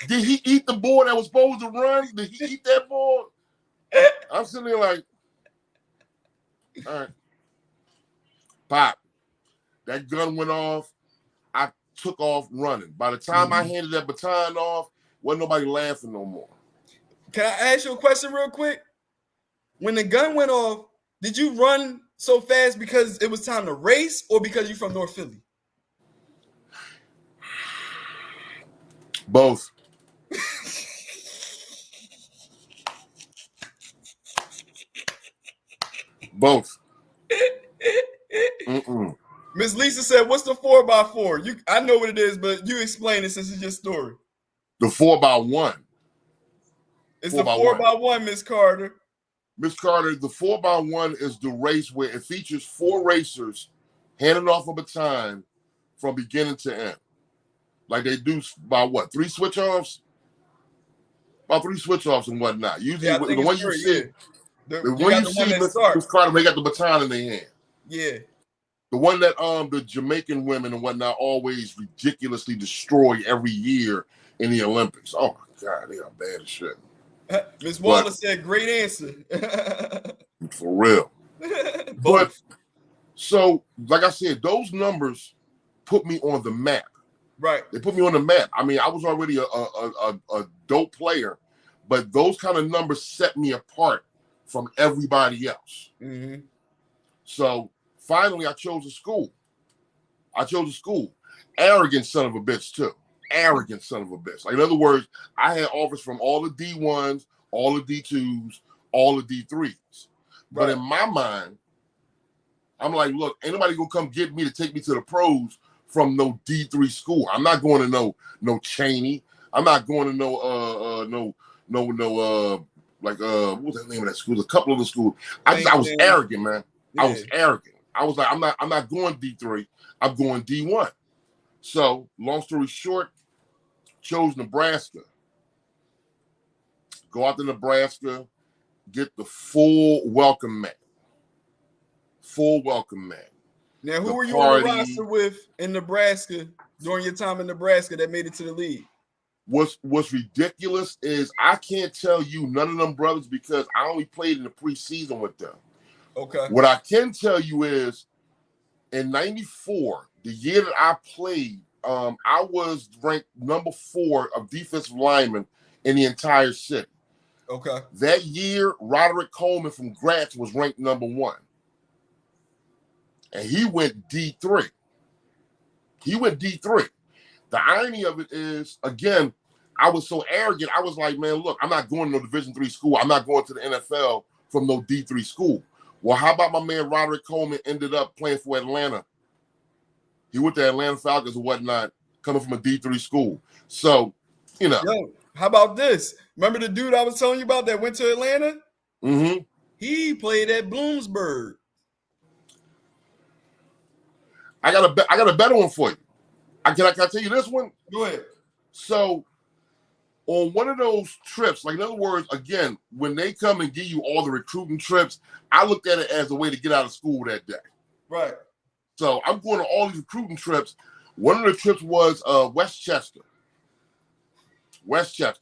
Did he eat the board that was supposed to run? Did he eat that board? I'm sitting there like, all right, Pop. That gun went off. I took off running. By the time I handed that baton off, wasn't nobody laughing no more. Can I ask you a question real quick? When the gun went off, did you run so fast because it was time to race or because you're from North Philly? Both. Both. Miss Lisa said, "What's the 4x4?" I know what it is, but you explain it since it's your story. The 4x1. It's the 4x1, Miss Carter. Miss Carter, the 4x1 is the race where it features 4 racers handing off a baton from beginning to end. Like they do by what? 3 switch-offs? About 3 switch-offs and whatnot. Usually the one you see, the one you see, Miss Carter, they got the baton in their hand. Yeah. The one that the Jamaican women and whatnot always ridiculously destroy every year in the Olympics. Oh my God, they are bad as shit. Miss Wallace said, "Great answer." For real. But so, like I said, those numbers put me on the map. Right. They put me on the map. I mean, I was already a dope player, but those kind of numbers set me apart from everybody else. Mm-hmm. So finally, I chose a school. Arrogant son of a bitch, too. Arrogant son of a bitch. Like, in other words, I had offers from all the D1s, all the D2s, all the D3s. Right. But in my mind, I'm like, look, ain't nobody gonna come get me to take me to the pros from no D3 school. I'm not going to no Cheney. I'm not going to what was the name of that school? A couple of the schools. I was arrogant, man. Yeah. I was arrogant. I was like, I'm not going D3. I'm going D1. So, long story short, chose Nebraska. Go out to Nebraska, get the full welcome mat. Now, who were you on the roster with in Nebraska during your time in Nebraska that made it to the league? What's ridiculous is I can't tell you none of them brothers because I only played in the preseason with them. Okay. What I can tell you is in '94, the year that I played, I was ranked number 4 of defensive linemen in the entire city. Okay. That year, Roderick Coleman from Gratz was ranked number 1. And he went D3. He went D3. The irony of it is, again, I was so arrogant. I was like, man, look, I'm not going to no Division III school. I'm not going to the NFL from no D3 school. Well, how about my man Roderick Coleman ended up playing for Atlanta? He went to Atlanta Falcons and whatnot, coming from a D3 school. So, you know. Yo, how about this? Remember the dude I was telling you about that went to Atlanta? Mm-hmm. He played at Bloomsburg. I got a better one for you. Can I tell you this one? Go ahead. So, on one of those trips, like in other words, again, when they come and give you all the recruiting trips, I looked at it as a way to get out of school that day. Right. So I'm going to all these recruiting trips. One of the trips was Westchester.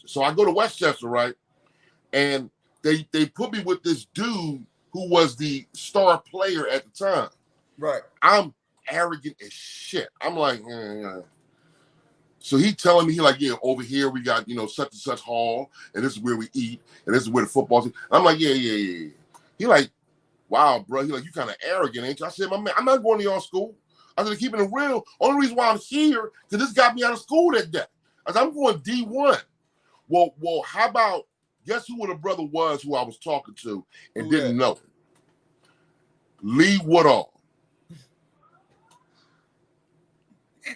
So I go to Westchester, right? And they put me with this dude who was the star player at the time. Right. I'm arrogant as shit. I'm like, So he telling me, he like, yeah, over here we got, such and such hall, and this is where we eat, and this is where the football team. I'm like, yeah. He like, wow, bro. He like, you kind of arrogant, ain't you? I said, my man, I'm not going to your school. I said, keeping it real. Only reason why I'm here, because this got me out of school that day. I said, I'm going D1. Well, how about, guess who the brother was who I was talking to and didn't know? Lee Woodall.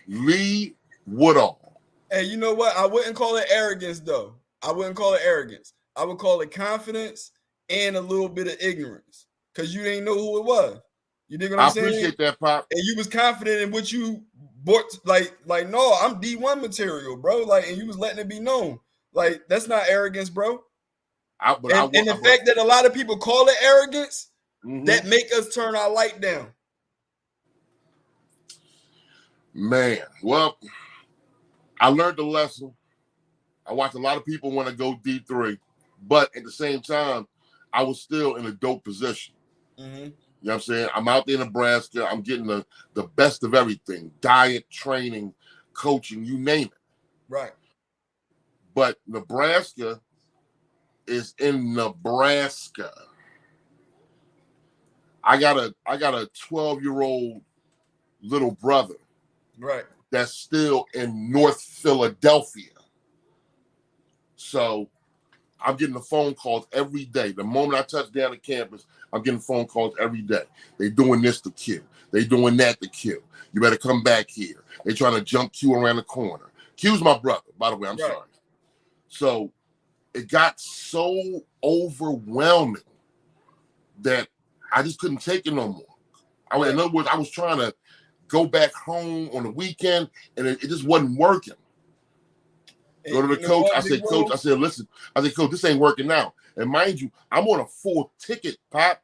Lee Woodall. Hey, you know what? I wouldn't call it arrogance, though. I wouldn't call it arrogance. I would call it confidence and a little bit of ignorance, because you didn't know who it was. You dig what I'm saying? I appreciate that, Pop. And you was confident in what you bought. Like, no, I'm D1 material, bro. Like, and you was letting it be known. Like, that's not arrogance, bro. And the fact that a lot of people call it arrogance, that make us turn our light down. Man, well, I learned the lesson. I watched a lot of people want to go D3, but at the same time, I was still in a dope position. Mm-hmm. You know what I'm saying? I'm out there in Nebraska. I'm getting the best of everything. Diet, training, coaching, you name it. Right. But Nebraska is in Nebraska. I got a 12-year-old little brother. Right. That's still in North Philadelphia. So I'm getting the phone calls every day. The moment I touch down the campus, I'm getting phone calls every day. They doing this to kill. They doing that to kill. You better come back here. They trying to jump Q around the corner. Q's my brother, by the way. I'm sorry. So it got so overwhelming that I just couldn't take it no more. In other words, I was trying to go back home on the weekend, and it just wasn't working. Go to the coach. I said, Coach, listen. I said, Coach, this ain't working out. And mind you, I'm on a full ticket, Pop.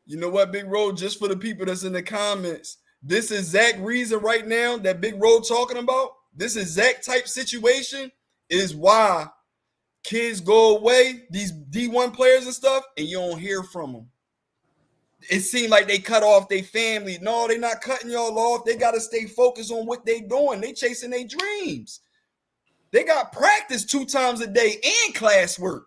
You know what, Big Road? Just for the people that's in the comments, this exact reason right now that Big Road talking about, this exact type situation is why kids go away, these D1 players and stuff, and you don't hear from them. It seemed like they cut off their family. No, they're not cutting y'all off. They got to stay focused on what they doing. They chasing their dreams. They got practice 2 times a day and classwork.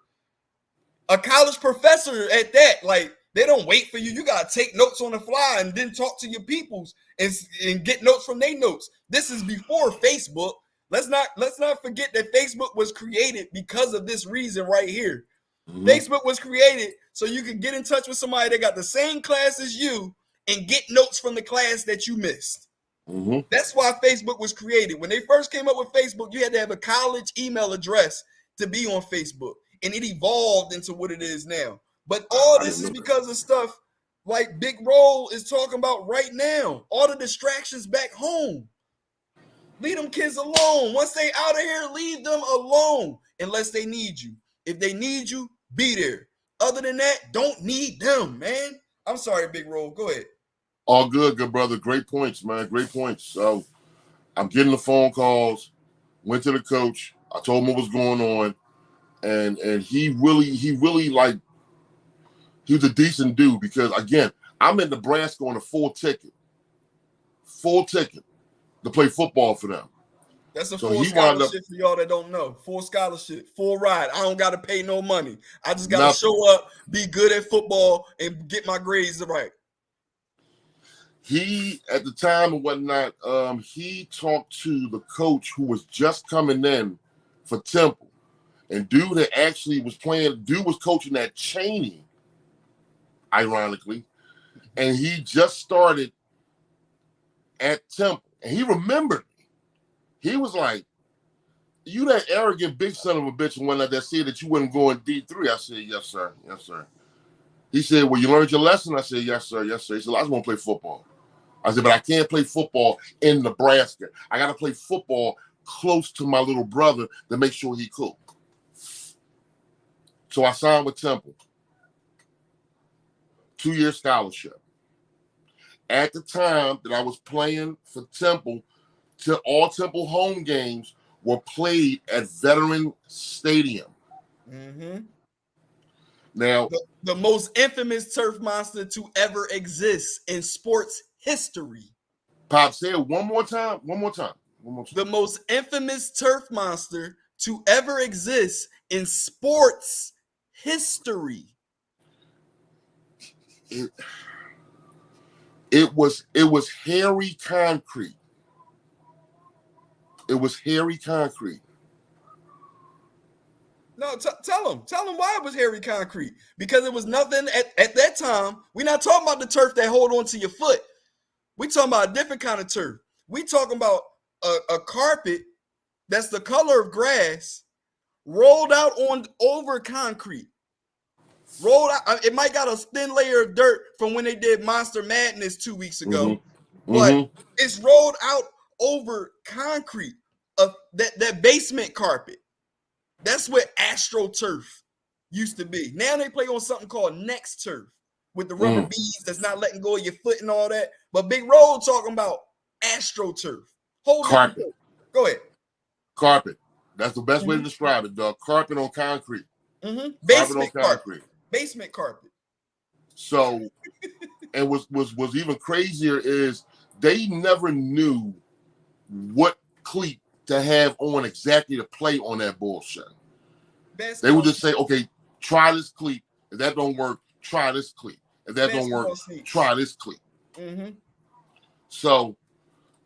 A college professor at that. Like, they don't wait for you. You got to take notes on the fly and then talk to your peoples and get notes from their notes. This is before Facebook. Let's not forget that Facebook was created because of this reason right here. Mm-hmm. Facebook was created so you could get in touch with somebody that got the same class as you and get notes from the class that you missed. Mm-hmm. That's why Facebook was created. When they first came up with Facebook, you had to have a college email address to be on Facebook, and it evolved into what it is now. But all this is because of stuff like Big Roll is talking about right now. All the distractions back home. Leave them kids alone. Once they out of here, leave them alone unless they need you. If they need you, be there. Other than that, don't need them, man. I'm sorry, Big Roll. Go ahead. All good brother. Great points, man. Great points. So I'm getting the phone calls. Went to the coach. I told him what was going on, and he really like, he was a decent dude because again, I'm in Nebraska on a full ticket to play football for them. That's a full scholarship for y'all that don't know. Full scholarship, full ride. I don't got to pay no money. I just got to show up, be good at football, and get my grades right. he at the time and whatnot, he talked to the coach who was just coming in for Temple, and dude that actually was coaching at Cheney, ironically, and he just started at Temple, and he remembered me. He was like, "You that arrogant big son of a bitch and whatnot that said that you wouldn't go in D3." I said, "Yes, sir. Yes, sir." He said, "Well, you learned your lesson?" I said, "Yes, sir. Yes, sir." He said, "I just want to play football." I said, "But I can't play football in Nebraska. I got to play football close to my little brother to make sure he cool." So I signed with Temple. 2-year scholarship. At the time that I was playing for Temple, all Temple home games were played at Veteran Stadium. Mm-hmm. Now, the most infamous turf monster to ever exist in sports history. Pop, say it one more time. One more time. The most infamous turf monster to ever exist in sports history. It was hairy concrete. It was hairy concrete. No, tell them why it was hairy concrete. Because it was nothing at that time. We're not talking about the turf that hold on to your foot. We talking about a different kind of turf. We talking about a carpet that's the color of grass, rolled out over concrete. Rolled out. It might got a thin layer of dirt from when they did Monster Madness 2 weeks ago, but it's rolled out over concrete. That basement carpet. That's what AstroTurf used to be. Now they play on something called Next Turf with the rubber beads that's not letting go of your foot and all that. But Big Roll talking about AstroTurf. Hold carpet. Go ahead. Carpet. That's the best way to describe it, dog. Carpet on concrete. Basement carpet. Basement carpet. So, and was even crazier is they never knew what cleat to have on exactly to play on that bullshit. They would just say, "Okay, try this cleat. If that don't work, try this cleat. If that don't work, try this cleat." So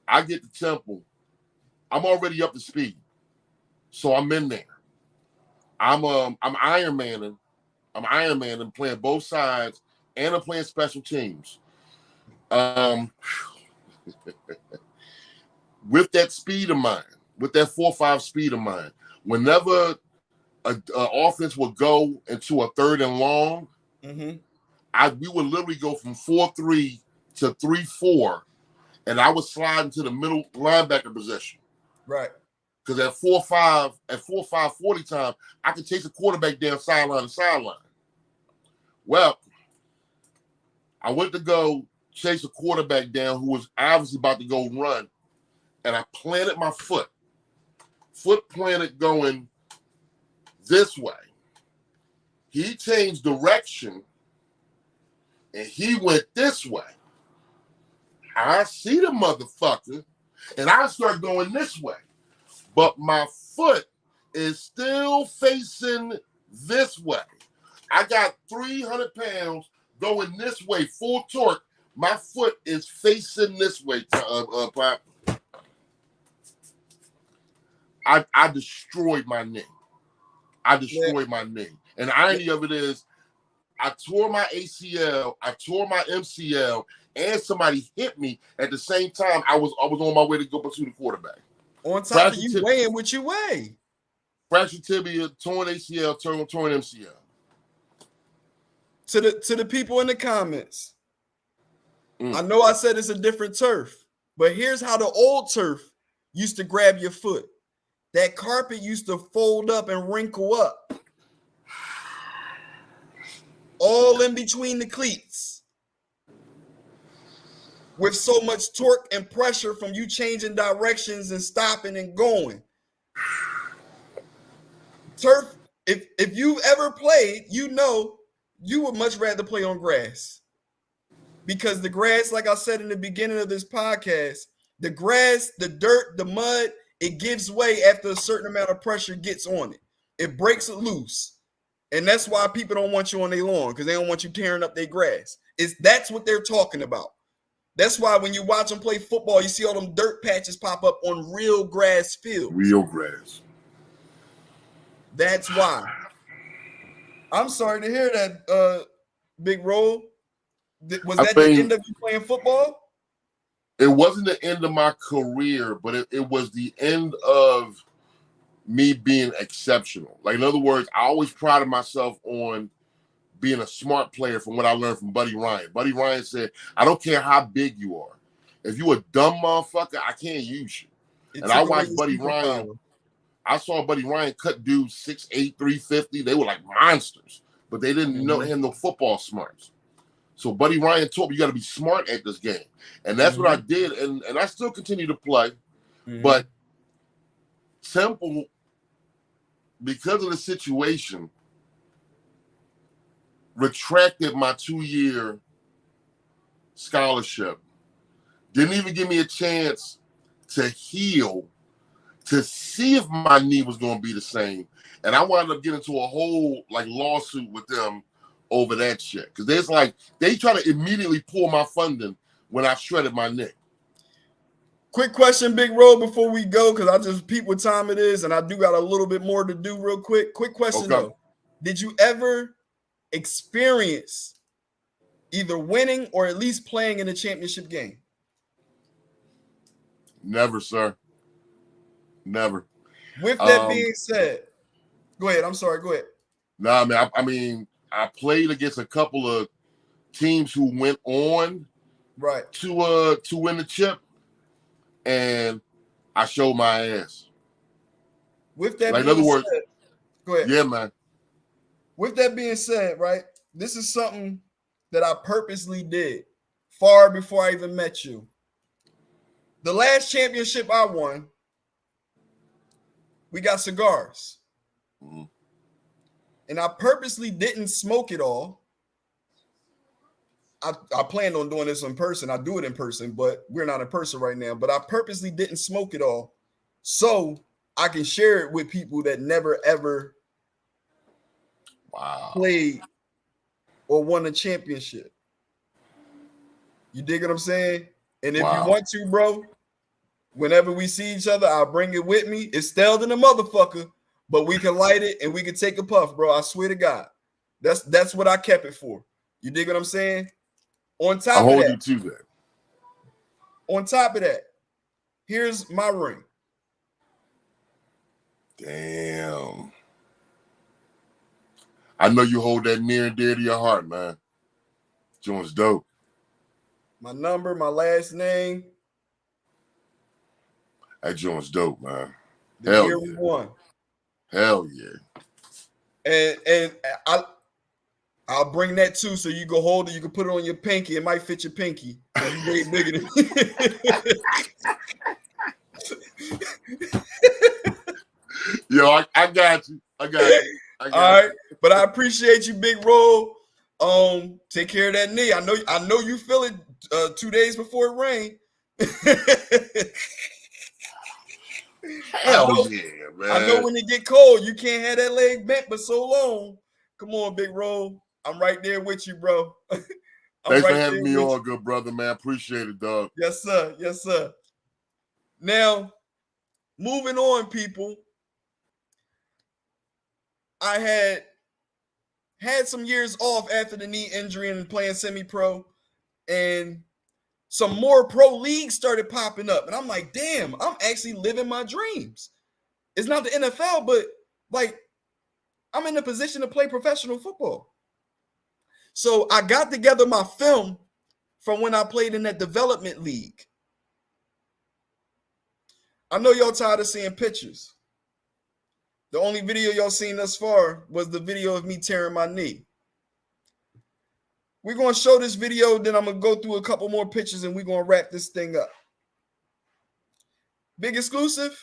I get to Temple. I'm already up to speed. So I'm in there. I'm Iron Manning. I'm Iron Man and playing both sides, and I'm playing special teams. With that speed of mine, with that 4.5 speed of mine, whenever an offense would go into a 3rd and long, we would literally go from 4-3 to 3-4, and I would slide into the middle linebacker position. Right. Because at 4.5 40 time, I could chase a quarterback down sideline to sideline. Well, I went to go chase a quarterback down who was obviously about to go run, and I planted my foot. Foot planted going this way. He changed direction, and he went this way. I see the motherfucker, and I start going this way. But my foot is still facing this way. I got 300 pounds going this way, full torque. My foot is facing this way. I destroyed my knee. My knee. And the irony of it is, I tore my ACL, I tore my MCL, and somebody hit me at the same time. I was on my way to go pursue the quarterback. On top of you weighing what you weigh. Fractured tibia, torn ACL, torn MCL. To the people in the comments, I know I said it's a different turf, but here's how the old turf used to grab your foot. That carpet used to fold up and wrinkle up. All in between the cleats. With so much torque and pressure from you changing directions and stopping and going. Turf, if you've ever played, you know you would much rather play on grass. Because the grass, like I said in the beginning of this podcast, the grass, the dirt, the mud, it gives way after a certain amount of pressure gets on it. It breaks it loose. And that's why people don't want you on their lawn, because they don't want you tearing up their grass. That's what they're talking about. That's why when you watch them play football, you see all them dirt patches pop up on real grass fields. Real grass. That's why. I'm sorry to hear that, Big Roll. Was that the end of you playing football? It wasn't the end of my career, but it was the end of me being exceptional. Like, in other words, I always prided myself on being a smart player from what I learned from Buddy Ryan. Buddy Ryan said, I don't care how big you are. If you a dumb motherfucker, I can't use you. And I watched Buddy Ryan. I saw Buddy Ryan cut dudes 6'8", 350. They were like monsters, but they didn't know him no football smarts. So Buddy Ryan told me you got to be smart at this game. And that's what I did. And I still continue to play. But Temple, because of the situation, retracted my 2-year scholarship. Didn't even give me a chance to heal, to see if my knee was going to be the same. And I wound up getting into a whole lawsuit with them over that shit. Because they try to immediately pull my funding when I shredded my neck. Quick question, Big Roll, before we go, because I just peep what time it is, and I do got a little bit more to do real quick. Quick question, though. Did you ever experience either winning or at least playing in a championship game? Never, sir. Never. With that being said, go ahead. I'm sorry. Go ahead. Nah, man. I mean, I played against a couple of teams who went on to win the chip, and I showed my ass. With that being said, go ahead. Yeah, man. With that being said, right, this is something that I purposely did far before I even met you. The last championship I won, we got cigars. And I purposely didn't smoke it all. I planned on doing this in person. I do it in person, but we're not in person right now. But I purposely didn't smoke it all so I can share it with people that never, ever played or won a championship. You dig what I'm saying? And if you want to, bro, whenever we see each other, I'll bring it with me. It's stale than a motherfucker, but we can light it and we can take a puff, bro. I swear to God. That's what I kept it for. You dig what I'm saying? On top of that, you to that. On top of that, here's my ring. Damn. I know you hold that near and dear to your heart, man. Jones dope. My number, my last name. That Jones dope, man. The year we won. Hell yeah. And I'll bring that too, so you can hold it. You can put it on your pinky. It might fit your pinky. You way bigger than me. Yo, I got you. I got you. All right, but I appreciate you, Big Roll. Take care of that knee. I know you feel it 2 days before it rained. Hell yeah, man. I know when it get cold, you can't have that leg bent for so long. Come on, Big Roll. I'm right there with you, bro. Thanks for having me on, good brother, man. Appreciate it, dog. Yes, sir. Yes, sir. Now, moving on, people. I had some years off after the knee injury and playing semi-pro, and some more pro leagues started popping up. And I'm like, damn, I'm actually living my dreams. It's not the NFL, but I'm in a position to play professional football. So I got together my film from when I played in that development league. I know y'all tired of seeing pictures. The only video y'all seen thus far was the video of me tearing my knee. We're going to show this video, then I'm going to go through a couple more pictures and we're going to wrap this thing up. Big exclusive,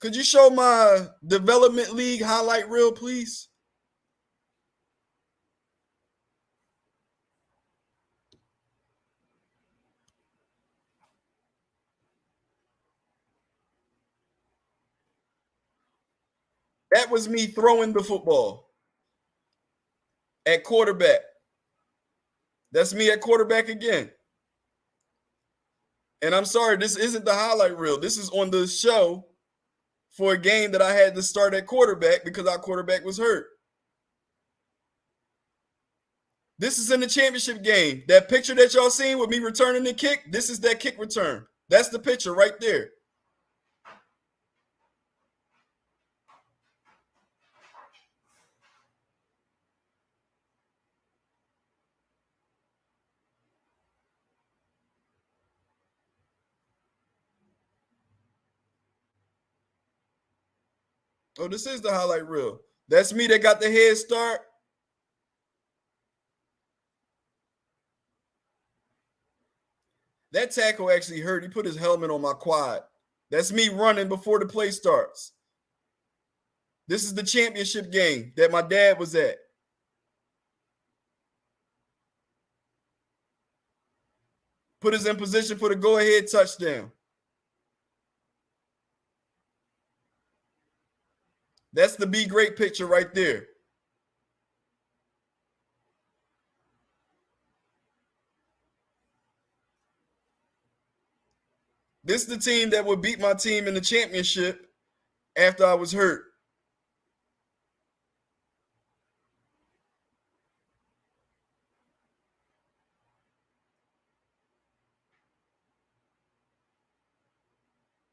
could you show my development league highlight reel, please? That was me throwing the football at quarterback. That's me at quarterback again. And I'm sorry, this isn't the highlight reel. This is on the show for a game that I had to start at quarterback because our quarterback was hurt. This is in the championship game. That picture that y'all seen with me returning the kick, this is that kick return. That's the picture right there. Oh, this is the highlight reel. That's me that got the head start. That tackle actually hurt. He put his helmet on my quad. That's me running before the play starts. This is the championship game that my dad was at. Put us in position for the go-ahead touchdown. That's the Be Great picture right there. This is the team that would beat my team in the championship after I was hurt.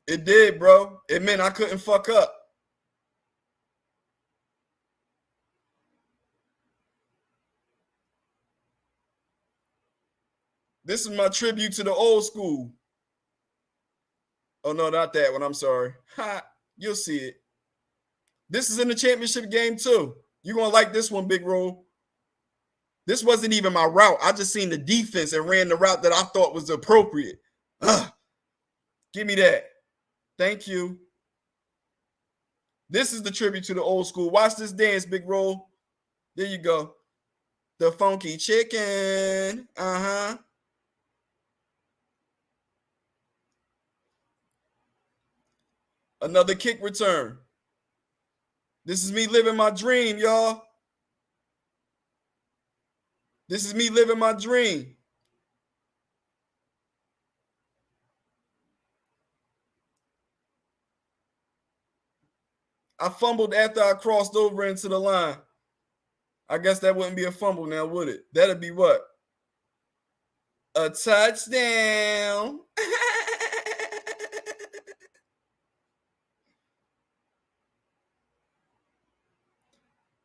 It did, bro. It meant I couldn't fuck up. This is my tribute to the old school. Oh, no, not that one. I'm sorry. Ha, you'll see it. This is in the championship game, too. You're going to like this one, Big Roll. This wasn't even my route. I just seen the defense and ran the route that I thought was appropriate. Give me that. Thank you. This is the tribute to the old school. Watch this dance, Big Roll. There you go. The funky chicken. Uh-huh. Another kick return. This is me living my dream, y'all. This is me living my dream. I fumbled after I crossed over into the line. I guess that wouldn't be a fumble now, would it? That'd be what? A touchdown.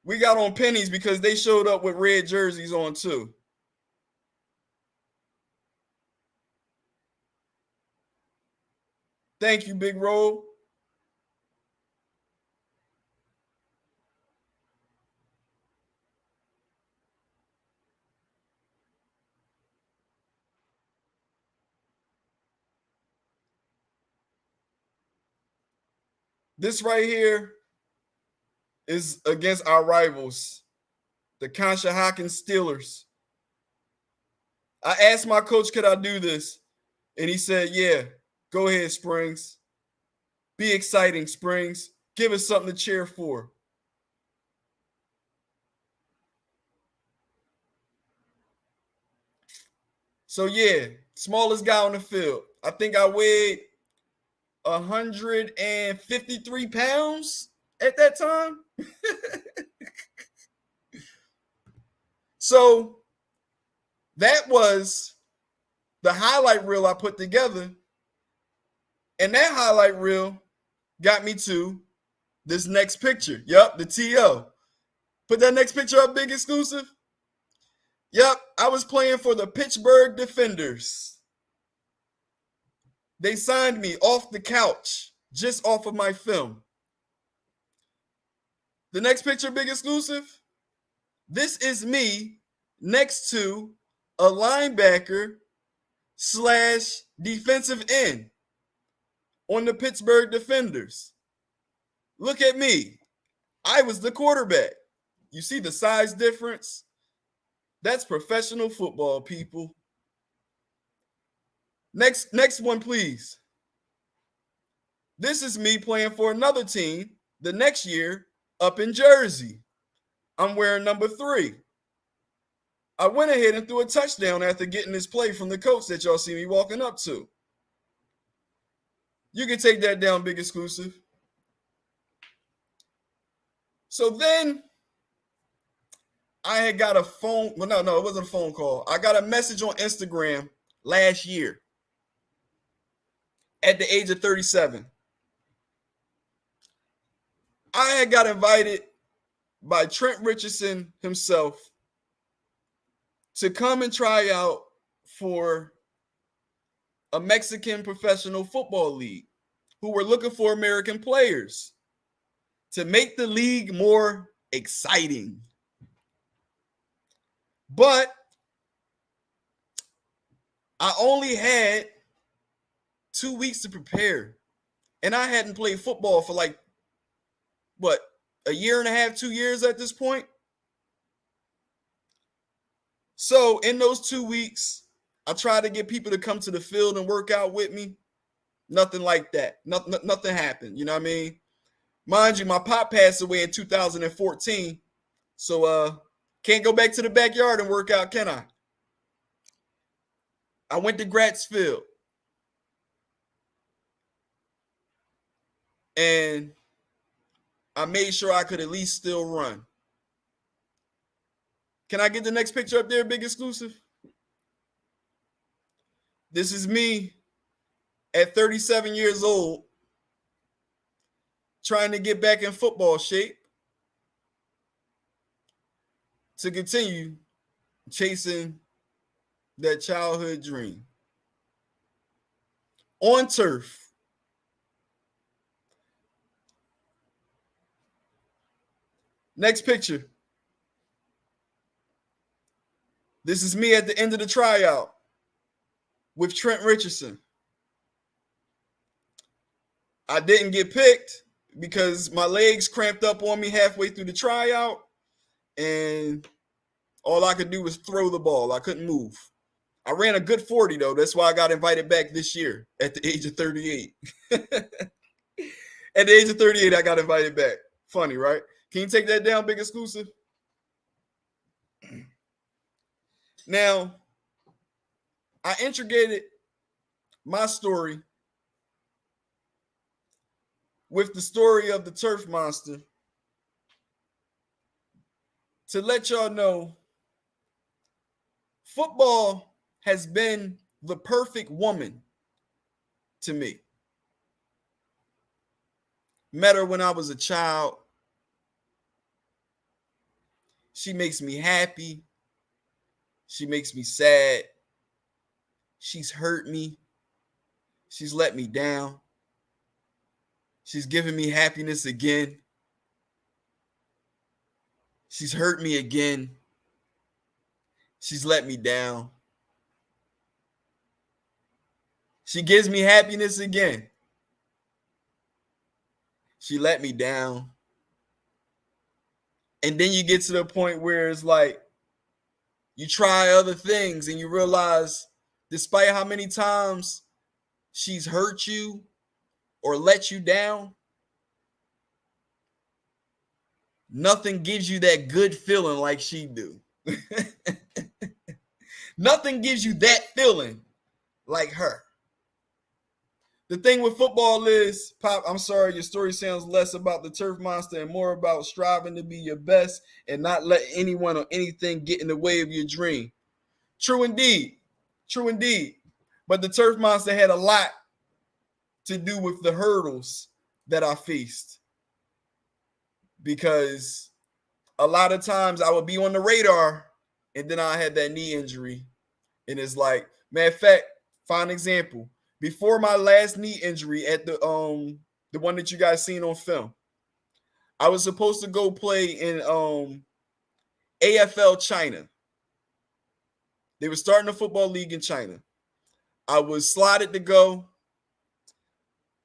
We got on pennies because they showed up with red jerseys on too. Thank you, Big Roll. This right here is against our rivals, the Conshohocken Steelers. I asked my coach, could I do this? And he said, yeah, go ahead, Springs. Be exciting, Springs. Give us something to cheer for. So, yeah, smallest guy on the field. I think I weighed 153 pounds at that time. So that was the highlight reel I put together. And that highlight reel got me to this next picture. Yep, the TO. Put that next picture up, Big Exclusive. Yep, I was playing for the Pittsburgh Defenders. They signed me off the couch, just off of my film. The next picture, Big Exclusive. This is me next to a linebacker / defensive end on the Pittsburgh Defenders. Look at me. I was the quarterback. You see the size difference? That's professional football, people. Next one, please. This is me playing for another team the next year up in Jersey. I'm wearing number 3. I went ahead and threw a touchdown after getting this play from the coach that y'all see me walking up to. You can take that down, Big Exclusive. So then I had got a phone. Well, no, it wasn't a phone call. I got a message on Instagram last year at the age of 37. I had got invited by Trent Richardson himself to come and try out for a Mexican professional football league who were looking for American players to make the league more exciting. But I only had 2 weeks to prepare. And I hadn't played football for like, what, a year and a half, 2 years at this point? So in those 2 weeks, I tried to get people to come to the field and work out with me. Nothing like that. Nothing happened. You know what I mean? Mind you, my pop passed away in 2014. So can't go back to the backyard and work out, can I? I went to Grattsfield. And I made sure I could at least still run. Can I get the next picture up there, Big Exclusive? This is me at 37 years old, trying to get back in football shape to continue chasing that childhood dream. On turf. Next picture. This is me at the end of the tryout with Trent Richardson. I didn't get picked because my legs cramped up on me halfway through the tryout, and all I could do was throw the ball. I couldn't move. I ran a good 40, though. That's why I got invited back this year at the age of 38. At the age of 38, I got invited back. Funny, right? Can you take that down, Big Exclusive? Now, I integrated my story with the story of the turf monster to let y'all know football has been the perfect woman to me. Met her when I was a child. She makes me happy. She makes me sad. She's hurt me. She's let me down. She's given me happiness again. She's hurt me again. She's let me down. She gives me happiness again. She let me down. And then you get to the point where it's like you try other things and you realize, despite how many times she's hurt you or let you down, nothing gives you that good feeling like she do. Nothing gives you that feeling like her. The thing with football is, Pop, I'm sorry, your story sounds less about the turf monster and more about striving to be your best and not let anyone or anything get in the way of your dream. True indeed. True indeed. But the turf monster had a lot to do with the hurdles that I faced. Because a lot of times I would be on the radar and then I had that knee injury. And it's like, matter of fact, fine example. Before my last knee injury at the one that you guys seen on film, I was supposed to go play in AFL China. They were starting a football league in China. I was slotted to go,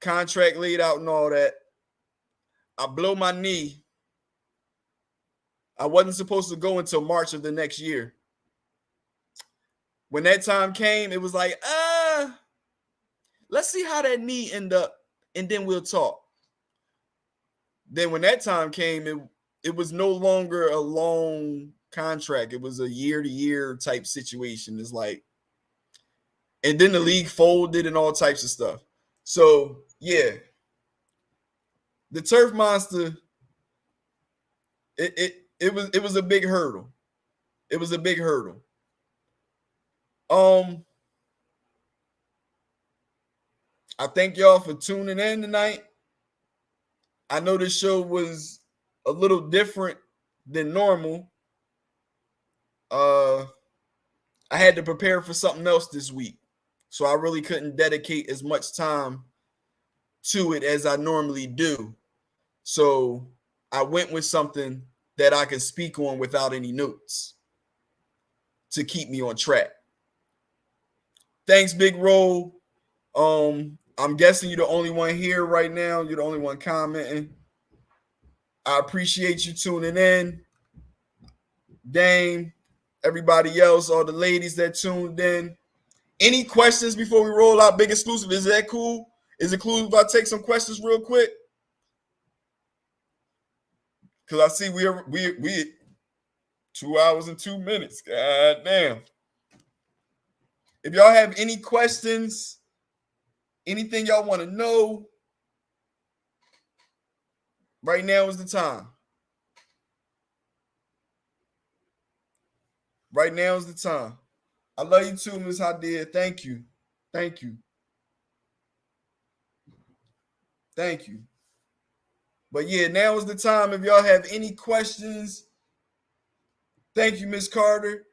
contract laid out and all that. I blow my knee. I wasn't supposed to go until March of the next year. When that time came, it was like, let's see how that knee end up, and then we'll talk. Then when that time came, it was no longer a long contract. It was a year-to-year type situation. It's like, and then the league folded and all types of stuff. So yeah, the turf monster. It was a big hurdle. It was a big hurdle. I thank y'all for tuning in tonight. I know this show was a little different than normal. I had to prepare for something else this week, so I really couldn't dedicate as much time to it as I normally do. So I went with something that I could speak on without any notes to keep me on track. Thanks, Big Roll. I'm guessing you're the only one here right now. You're the only one commenting. I appreciate you tuning in. Dame, everybody else, all the ladies that tuned in. Any questions before we roll out Big Exclusive? Is that cool? Is it cool if I take some questions real quick? Because I see we 2 hours and 2 minutes. God damn. If y'all have any questions, anything y'all want to know, right now is the time. Right now is the time. I love you too, Miss Hadia. Thank you. Thank you. Thank you. But yeah, now is the time. If y'all have any questions, thank you, Miss Carter.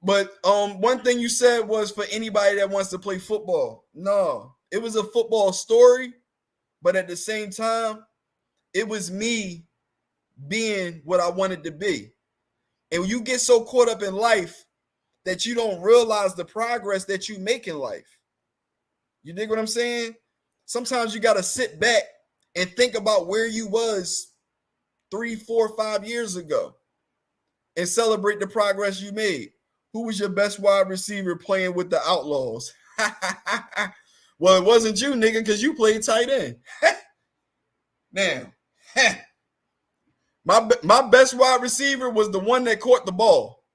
But one thing you said was for anybody that wants to play football. No, it was a football story, but at the same time, it was me being what I wanted to be. And you get so caught up in life that you don't realize the progress that you make in life. You dig what I'm saying? Sometimes you got to sit back and think about where you was 3, 4, 5 years ago and celebrate the progress you made. Who was your best wide receiver playing with the Outlaws? Well, it wasn't you, nigga, because you played tight end. Now, my best wide receiver was the one that caught the ball.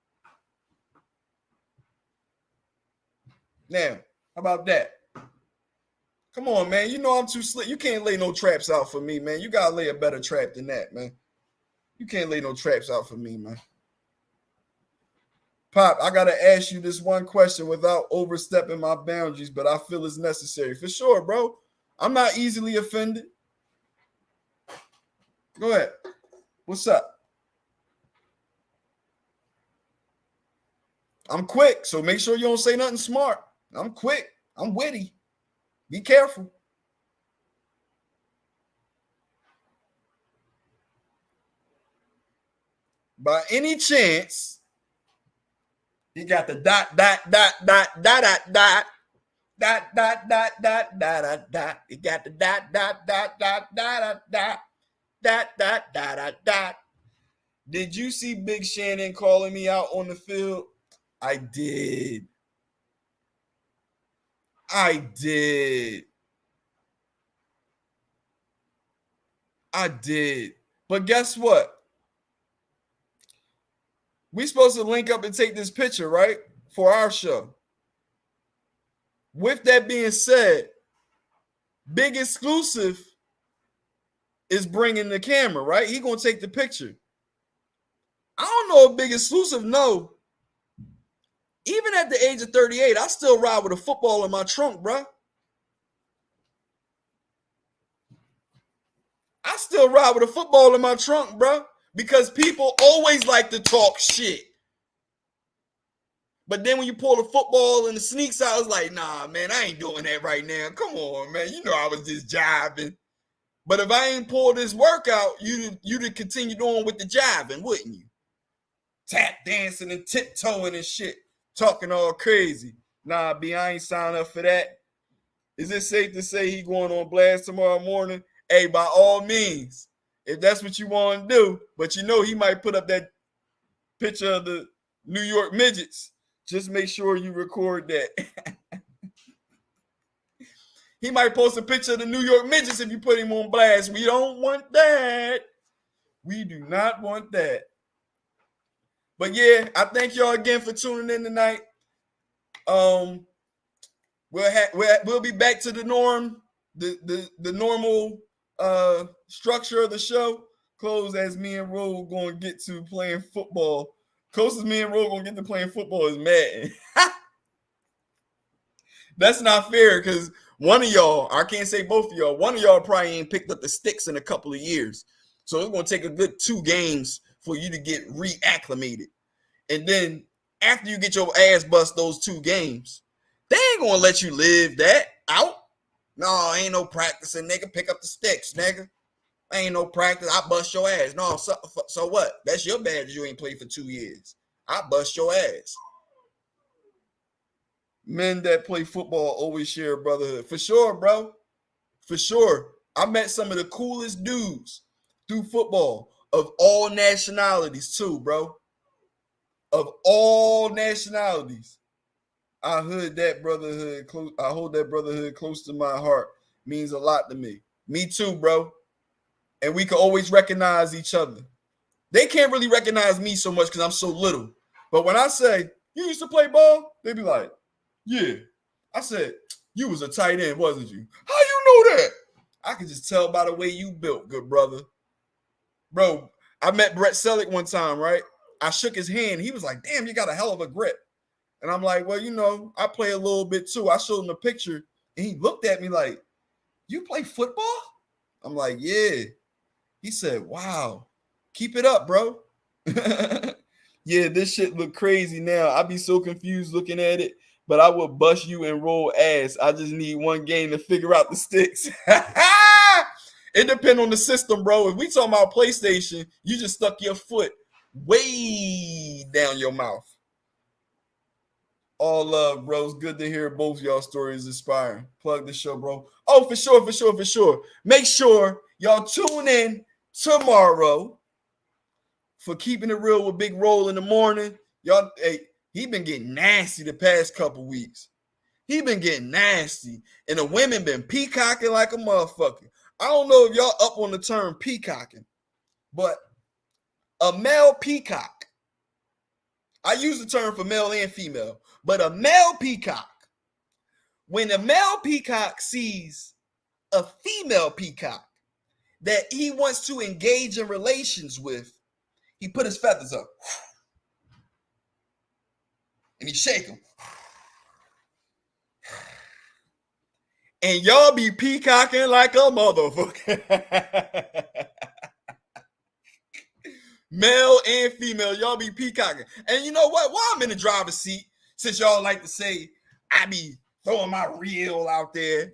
Now, how about that? Come on, man. You know I'm too slick. You can't lay no traps out for me, man. You got to lay a better trap than that, man. You can't lay no traps out for me, man. Pop, I got to ask you this one question without overstepping my boundaries, but I feel it's necessary. For sure, bro. I'm not easily offended. Go ahead. What's up? I'm quick, so make sure you don't say nothing smart. I'm quick. I'm witty. Be careful. By any chance, you got the dot, dot, dot, dot, dot, dot, dot, dot, dot, dot, dot, dot, dot. You got the dot, dot, dot, dot, dot, dot, dot, dot, dot, dot, dot. Did you see Big Shannon calling me out on the field? I did. I did. I did. But guess what? We supposed to link up and take this picture, right? For our show. With that being said, Big Exclusive is bringing the camera, right? He gonna take the picture. I don't know if Big Exclusive know. Even at the age of 38, I still ride with a football in my trunk, bro. I still ride with a football in my trunk, bro, because people always like to talk shit. But then when you pull the football and the sneaks out, it's like, nah, man, I ain't doing that right now. Come on, man. You know I was just jiving. But if I ain't pulled this workout, you'd have continued on with the jiving, wouldn't you? Tap dancing and tiptoeing and shit, talking all crazy. Nah, B, I ain't signed up for that. Is it safe to say he going on blast tomorrow morning? Hey, by all means, if that's what you want to do, but you know he might put up that picture of the New York midgets. Just make sure you record that. He might post a picture of the New York midgets if you put him on blast. We don't want that. We do not want that. But yeah, I thank y'all again for tuning in tonight. We'll be back to the norm the normal structure of the show. Close as me and Ro gonna get to playing football. Closest me and Ro gonna get to playing football is Madden. That's not fair because one of y'all, I can't say both of y'all, one of y'all probably ain't picked up the sticks in a couple of years. So it's gonna take a good 2 games for you to get reacclimated. And then after you get your ass bust those 2 games, they ain't gonna let you live that out. No, ain't no practicing, nigga. Pick up the sticks, nigga. Ain't no practice. I bust your ass. No, so what? That's your bad. You ain't played for 2 years. I bust your ass. Men that play football always share brotherhood. For sure, bro. For sure. I met some of the coolest dudes through football of all nationalities too, bro. Of all nationalities. I hold that brotherhood close to my heart. Means a lot to me. Me too, bro. And we can always recognize each other. They can't really recognize me so much because I'm so little. But when I say, you used to play ball, they be like, yeah. I said, you was a tight end, wasn't you? How you know that? I can just tell by the way you built, good brother. Bro, I met Brett Selleck one time, right? I shook his hand. He was like, damn, you got a hell of a grip. And I'm like, well, you know, I play a little bit too. I showed him a picture, and he looked at me like, you play football? I'm like, yeah. He said, wow, keep it up, bro. Yeah, this shit look crazy now. I be so confused looking at it, but I would bust you and roll ass. I just need one game to figure out the sticks. It depends on the system, bro. If we talking about PlayStation, you just stuck your foot way down your mouth. All love, bro. It's good to hear both y'all stories inspiring. Plug the show, bro. Oh, for sure. Make sure y'all tune in tomorrow for Keeping It Real with Big Roll in the morning. Y'all, hey, he been getting nasty the past couple weeks. He been getting nasty. And the women been peacocking like a motherfucker. I don't know if y'all up on the term peacocking, but a male peacock, I use the term for male and female, but a male peacock, when a male peacock sees a female peacock that he wants to engage in relations with, he put his feathers up and he shake them. And y'all be peacocking like a motherfucker. Male and female, y'all be peacocking. And you know what? While I'm in the driver's seat, since y'all like to say I be throwing my reel out there,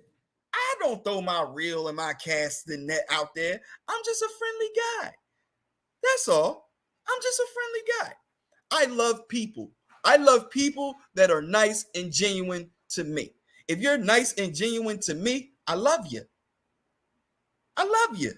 I don't throw my reel and my casting net out there. I'm just a friendly guy. That's all. I'm just a friendly guy. I love people. I love people that are nice and genuine to me. If you're nice and genuine to me, I love you. I love you.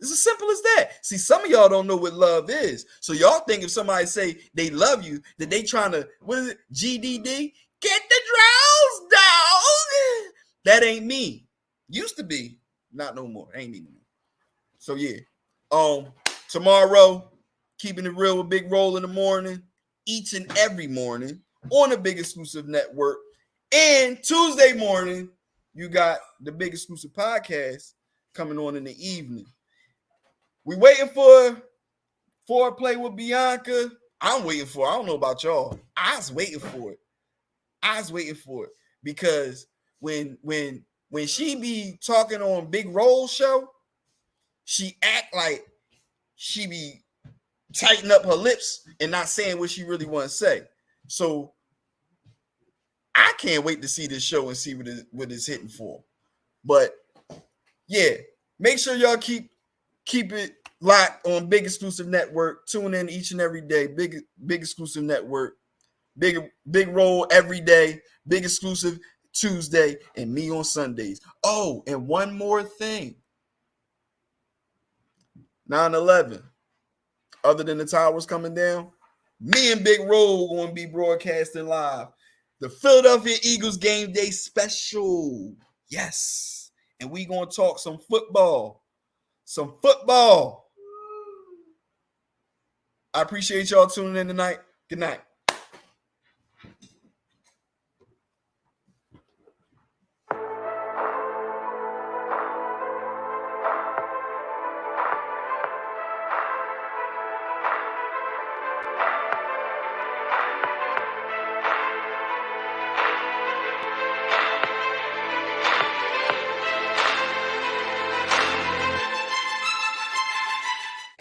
It's as simple as that. See, some of y'all don't know what love is. So y'all think if somebody say they love you, that they trying to, what is it, GDD? Get the draws, dog. That ain't me. Used to be. Not no more. Ain't me no more. So yeah. Tomorrow, Keeping It Real with Big Roll in the morning, each and every morning on the Big Exclusive Network. And Tuesday morning, you got the Big Exclusive Podcast coming on in the evening. We waiting for Foreplay with Bianca. I'm waiting for it. I don't know about y'all. I was waiting for it. Because when she be talking on Big Roll show, she act like she be tighten up her lips and not saying what she really want to say. So I can't wait to see this show and see what it's hitting for. But yeah, make sure y'all keep it locked on Big Exclusive Network. Tune in each and every day. Big Exclusive Network. Big Roll every day. Big Exclusive Tuesday and me on Sundays. Oh, and one more thing. 9/11. Other than the towers coming down, me and Big Roll going to be broadcasting live the Philadelphia Eagles game day special. Yes. And we going to talk some football. I appreciate y'all tuning in tonight. Good night.